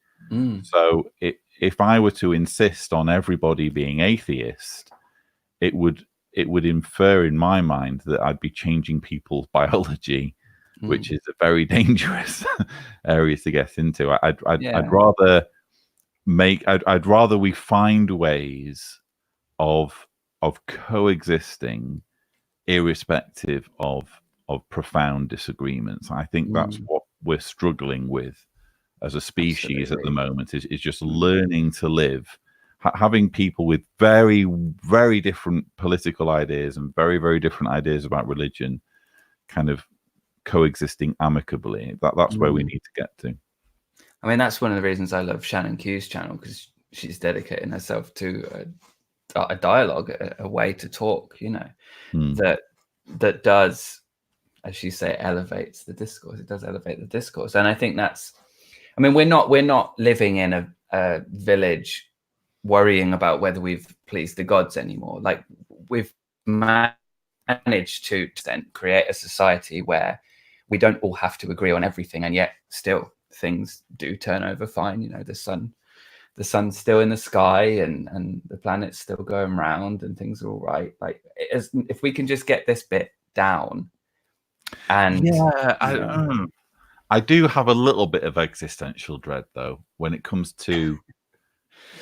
So if I were to insist on everybody being atheist, it would infer in my mind that I'd be changing people's biology, which is a very dangerous area to get into. I'd rather we find ways of coexisting irrespective of profound disagreements. I think that's what we're struggling with as a species at the moment, is just learning to live, having people with very, very different political ideas and very, very different ideas about religion kind of coexisting amicably. That's where we need to get to. I mean, that's one of the reasons I love Shannon Q's channel, because she's dedicating herself to a dialogue, a way to talk, that that does, as you say, elevates the discourse. It does elevate the discourse, and I think that's. I mean, we're not living in a village worrying about whether we've pleased the gods anymore. Like, we've managed to then create a society where we don't all have to agree on everything, and yet still things do turn over fine. You know, the sun's still in the sky, and the planet's still going round, and things are all right. Like, if we can just get this bit down, and I do have a little bit of existential dread, though, when it comes to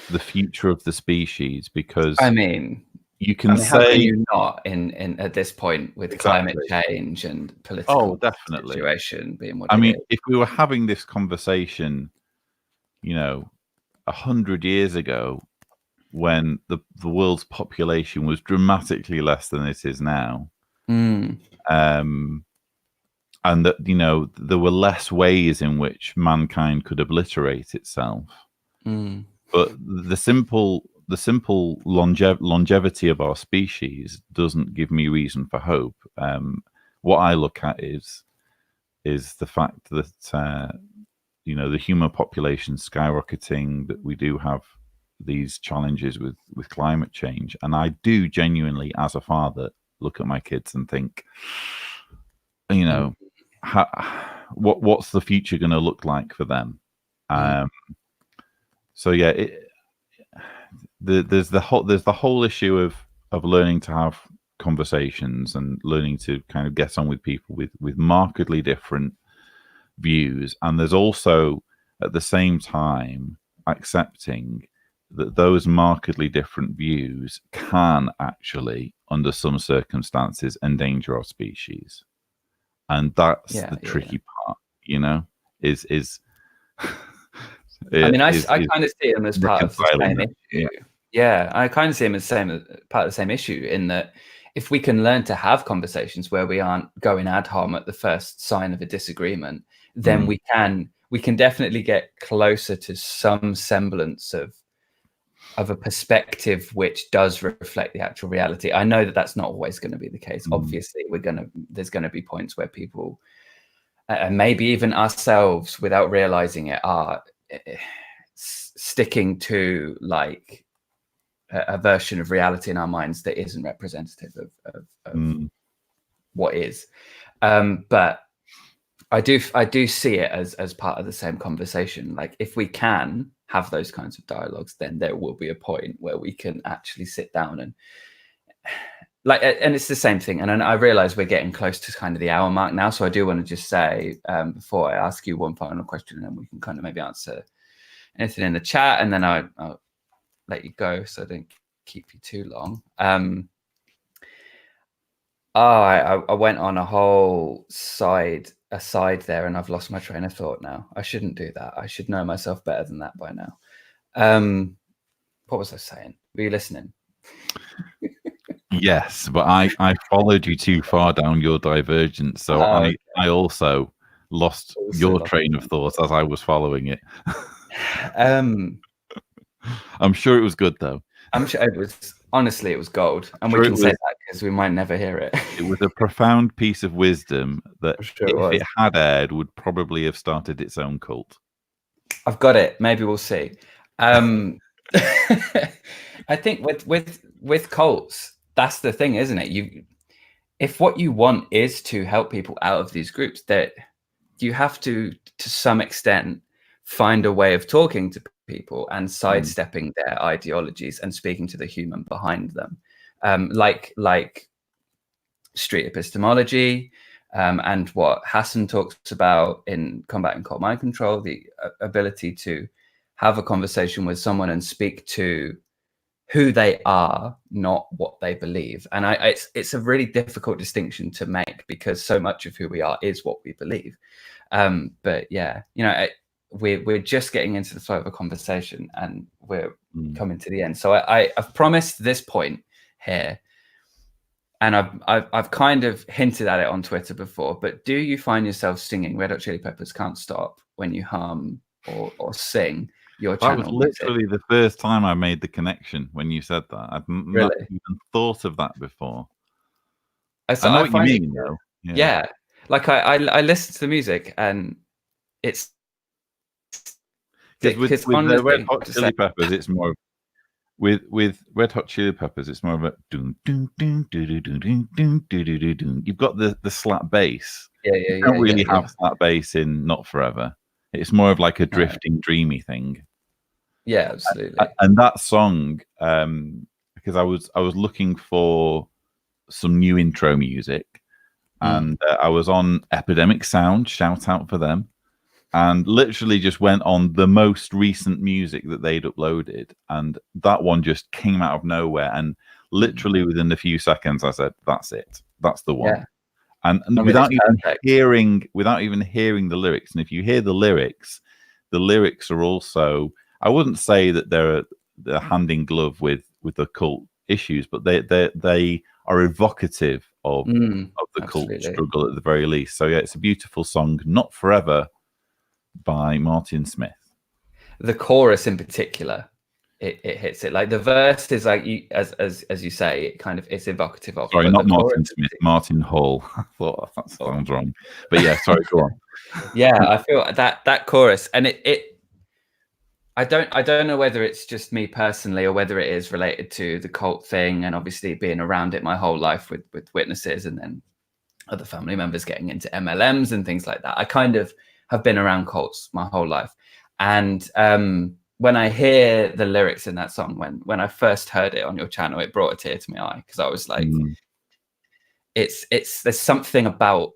the future of the species, because I mean, you can say, how can you not in at this point with exactly. climate change and political definitely situation being what I it mean, is. if we were having this conversation, 100 years ago, when the world's population was dramatically less than it is now, and that there were less ways in which mankind could obliterate itself, but the simple longevity of our species doesn't give me reason for hope. What I look at is the fact that the human population skyrocketing, that we do have these challenges with climate change, and I do genuinely, as a father, look at my kids and think, what's the future going to look like for them? So yeah, there's the whole issue of learning to have conversations and learning to kind of get on with people with markedly different views, and there's also at the same time accepting that those markedly different views can actually, under some circumstances, endanger our species. And that's the tricky part, is I mean, I kind of see them as part of the same issue. Yeah, I kind of see them as part of the same issue, in that if we can learn to have conversations where we aren't going ad hom at the first sign of a disagreement, then we can definitely get closer to some semblance of a perspective which does reflect the actual reality. I know that that's not always going to be the case. Obviously, there's going to be points where people, and maybe even ourselves, without realizing it, are sticking to like a version of reality in our minds that isn't representative of what is. But I do see it as part of the same conversation. Like, if we can have those kinds of dialogues, then there will be a point where we can actually sit down and it's the same thing. And I realize we're getting close to kind of the hour mark now, so I do want to just say, before I ask you one final question, and then we can kind of maybe answer anything in the chat, and then I'll let you go so I don't keep you too long. I went on a whole aside there, and I've lost my train of thought now. I shouldn't do that. I should know myself better than that by now. What was I saying? Were you listening? Yes, but I followed you too far down your divergence, so I also lost your train of thought as I was following it. I'm sure it was good, though. I'm sure it was. Honestly, it was gold, and we can say that because we might never hear it. It was a profound piece of wisdom that, if it had aired, would probably have started its own cult. I've got it. Maybe we'll see. I think with cults, that's the thing, isn't it? If what you want is to help people out of these groups, that you have to some extent, find a way of talking to people and sidestepping their ideologies and speaking to the human behind them, like street epistemology, and what Hassan talks about in Combating Cult Mind Control, the ability to have a conversation with someone and speak to who they are, not what they believe. And it's a really difficult distinction to make, because so much of who we are is what we believe. But yeah, we're just getting into the flow of a conversation, and we're coming to the end. So I've promised this point here, and I've kind of hinted at it on Twitter before, but do you find yourself singing Red Hot Chili Peppers Can't Stop when you hum or sing your channel? That was literally the first time I made the connection when you said that. I've not even thought of that before. I know what you find mean, though. yeah. Like I listen to the music and it's Because with the Red Hot Chili Peppers, it's more with Red Hot Chili Peppers, it's more of a dun dun dun dun dun dun dun dun dun. You've got the slap bass. You don't really have slap bass in Not Forever. It's more of like a drifting, dreamy thing. Yeah, absolutely. And that song, because I was looking for some new intro music, and I was on Epidemic Sound, shout out for them, and literally just went on the most recent music that they'd uploaded, and that one just came out of nowhere, and literally within a few seconds I said, that's it, that's the one. And without even hearing the lyrics. And if you hear the lyrics are also, I wouldn't say that they're hand in glove with the cult issues, but they are evocative of the cult struggle at the very least. So yeah, it's a beautiful song, Not Forever by Martin Smith. The chorus in particular, it hits it. Like the verse is like, as you say, it kind of, it's evocative of. Sorry, not Martin Smith, Martin Hall. I thought that sounds wrong, but yeah, sorry, go on. Yeah, I feel that chorus, and I don't know whether it's just me personally or whether it is related to the cult thing, and obviously being around it my whole life with witnesses, and then other family members getting into MLMs and things like that. I kind of have been around cults my whole life, and when I hear the lyrics in that song, when I first heard it on your channel, it brought a tear to my eye, because I was like, there's something about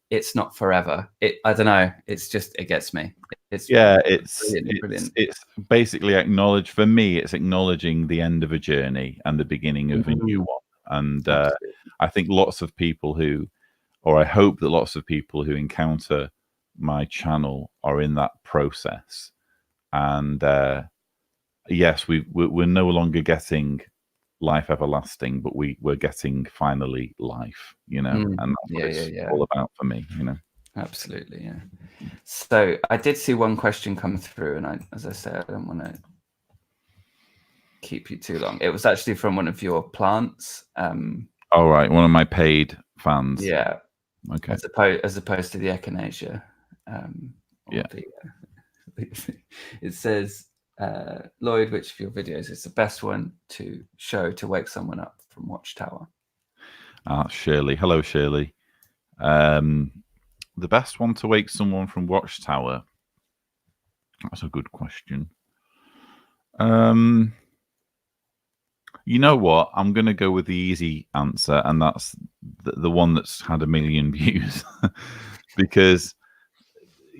it's not forever. I don't know. It's just, it gets me. It's brilliant. It's basically for me, it's acknowledging the end of a journey and the beginning of a new one. And I think lots of people I hope that lots of people who encounter my channel are in that process. And yes, we're no longer getting life everlasting, but we're getting finally life, and that's what it's all about for me, Absolutely, yeah. So I did see one question come through, and as I said, I don't want to keep you too long. It was actually from one of your plants. All right, one of my paid fans. Yeah. Okay. As opposed to the echinacea. It says, Lloyd, which of your videos is the best one to show to wake someone up from Watchtower? Shirley. Hello, Shirley. The best one to wake someone from Watchtower? That's a good question. You know what? I'm going to go with the easy answer, and that's the one that's had 1 million views. Because,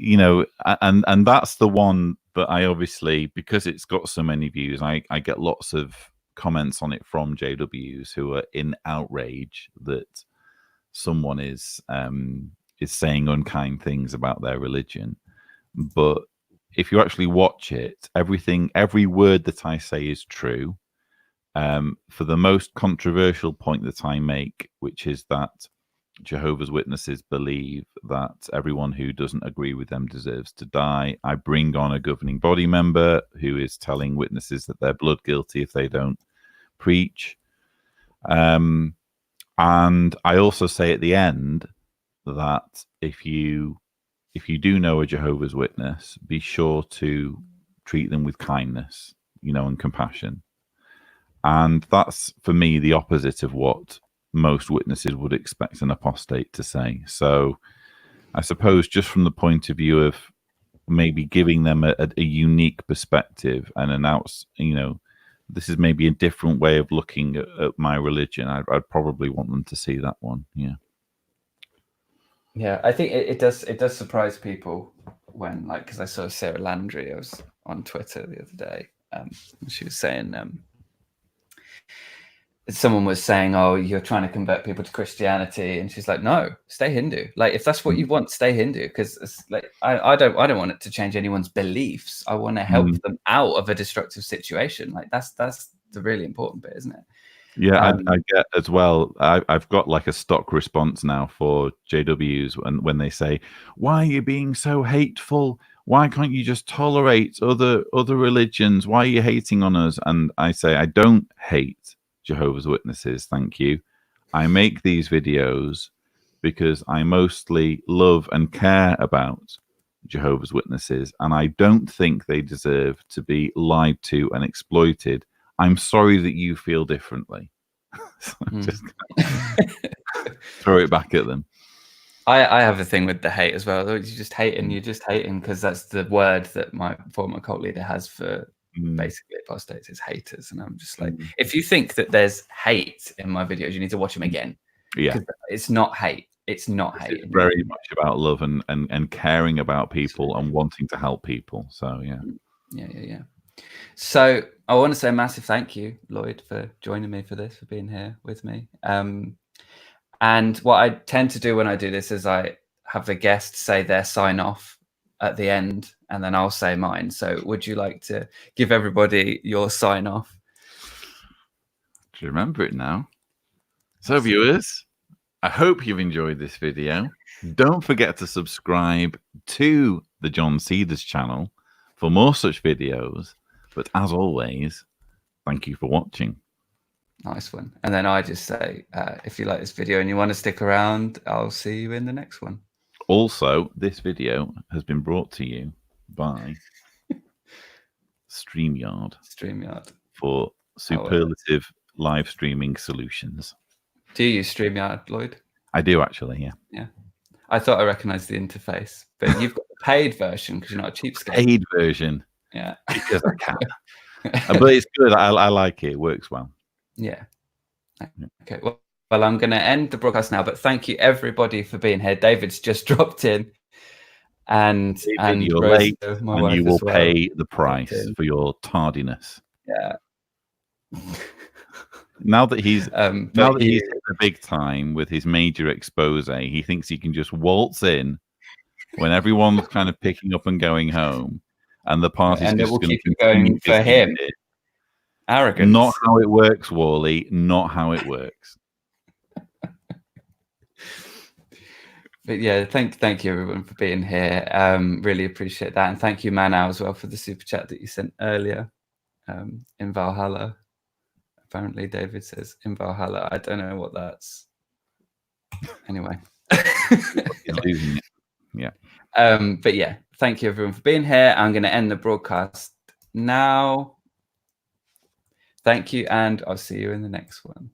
and that's the one that I obviously, because it's got so many views, I get lots of comments on it from JWs who are in outrage that someone is saying unkind things about their religion. But if you actually watch it, every word that I say is true. For the most controversial point that I make, which is that Jehovah's Witnesses believe that everyone who doesn't agree with them deserves to die, I bring on a governing body member who is telling witnesses that they're blood guilty if they don't preach. And I also say at the end that if you do know a Jehovah's Witness, be sure to treat them with kindness, and compassion. And that's, for me, the opposite of what most witnesses would expect an apostate to say. So I suppose just from the point of view of maybe giving them a unique perspective and this is maybe a different way of looking at my religion, I'd probably want them to see that one. Yeah, I think it does surprise people when, like, because I saw Sarah Landry, I was on Twitter the other day, she was saying someone was saying, oh, you're trying to convert people to Christianity, and she's like, no, stay Hindu. Like, if that's what you want, stay Hindu, because it's like I don't want it to change anyone's beliefs. I want to help them out of a destructive situation. Like, that's the really important bit, isn't it? Yeah, I get as well. I've got like a stock response now for JWs, and when they say, why are you being so hateful? Why can't you just tolerate other religions? Why are you hating on us? And I say, I don't hate Jehovah's Witnesses, thank you. I make these videos because I mostly love and care about Jehovah's Witnesses, and I don't think they deserve to be lied to and exploited. I'm sorry that you feel differently. So just throw it back at them. I have a thing with the hate as well. You're just hating because that's the word that my former cult leader has for basically apostates is haters. And I'm just like, if you think that there's hate in my videos, you need to watch them again. Yeah, it's not hate. It's not hate. It's very much about love and caring about people and wanting to help people. So yeah. So I want to say a massive thank you, Lloyd, for joining me for this, for being here with me. And what I tend to do when I do this is I have the guest say their sign off at the end, and then I'll say mine. So would you like to give everybody your sign off? Do you remember it now? So viewers, I hope you've enjoyed this video. Don't forget to subscribe to the John Cedars channel for more such videos. But as always, thank you for watching. Nice one. And then I just say, if you like this video and you want to stick around, I'll see you in the next one. Also, this video has been brought to you by StreamYard for superlative live streaming solutions. Do you use StreamYard, Lloyd? I do actually, yeah. Yeah. I thought I recognized the interface, but you've got the paid version because you're not a cheapskate. Paid version. Yeah. Because I can. But it's good. I like it. It works well. Yeah. Okay. Well, I'm going to end the broadcast now, but thank you everybody for being here. David's just dropped in, and you're late, and you will pay the price for your tardiness. Yeah. Now that he's hit the big time with his major expose, he thinks he can just waltz in when everyone's kind of picking up and going home, and the party's just going to keep going for him. Arrogance. Not how it works, Wally. Not how it works. But yeah, thank you everyone for being here. Really appreciate that, and thank you Manau as well for the super chat that you sent earlier. In Valhalla, apparently David says in Valhalla. I don't know what that's. Anyway. Losing it. Yeah. But yeah, thank you everyone for being here. I'm going to end the broadcast now. Thank you, and I'll see you in the next one.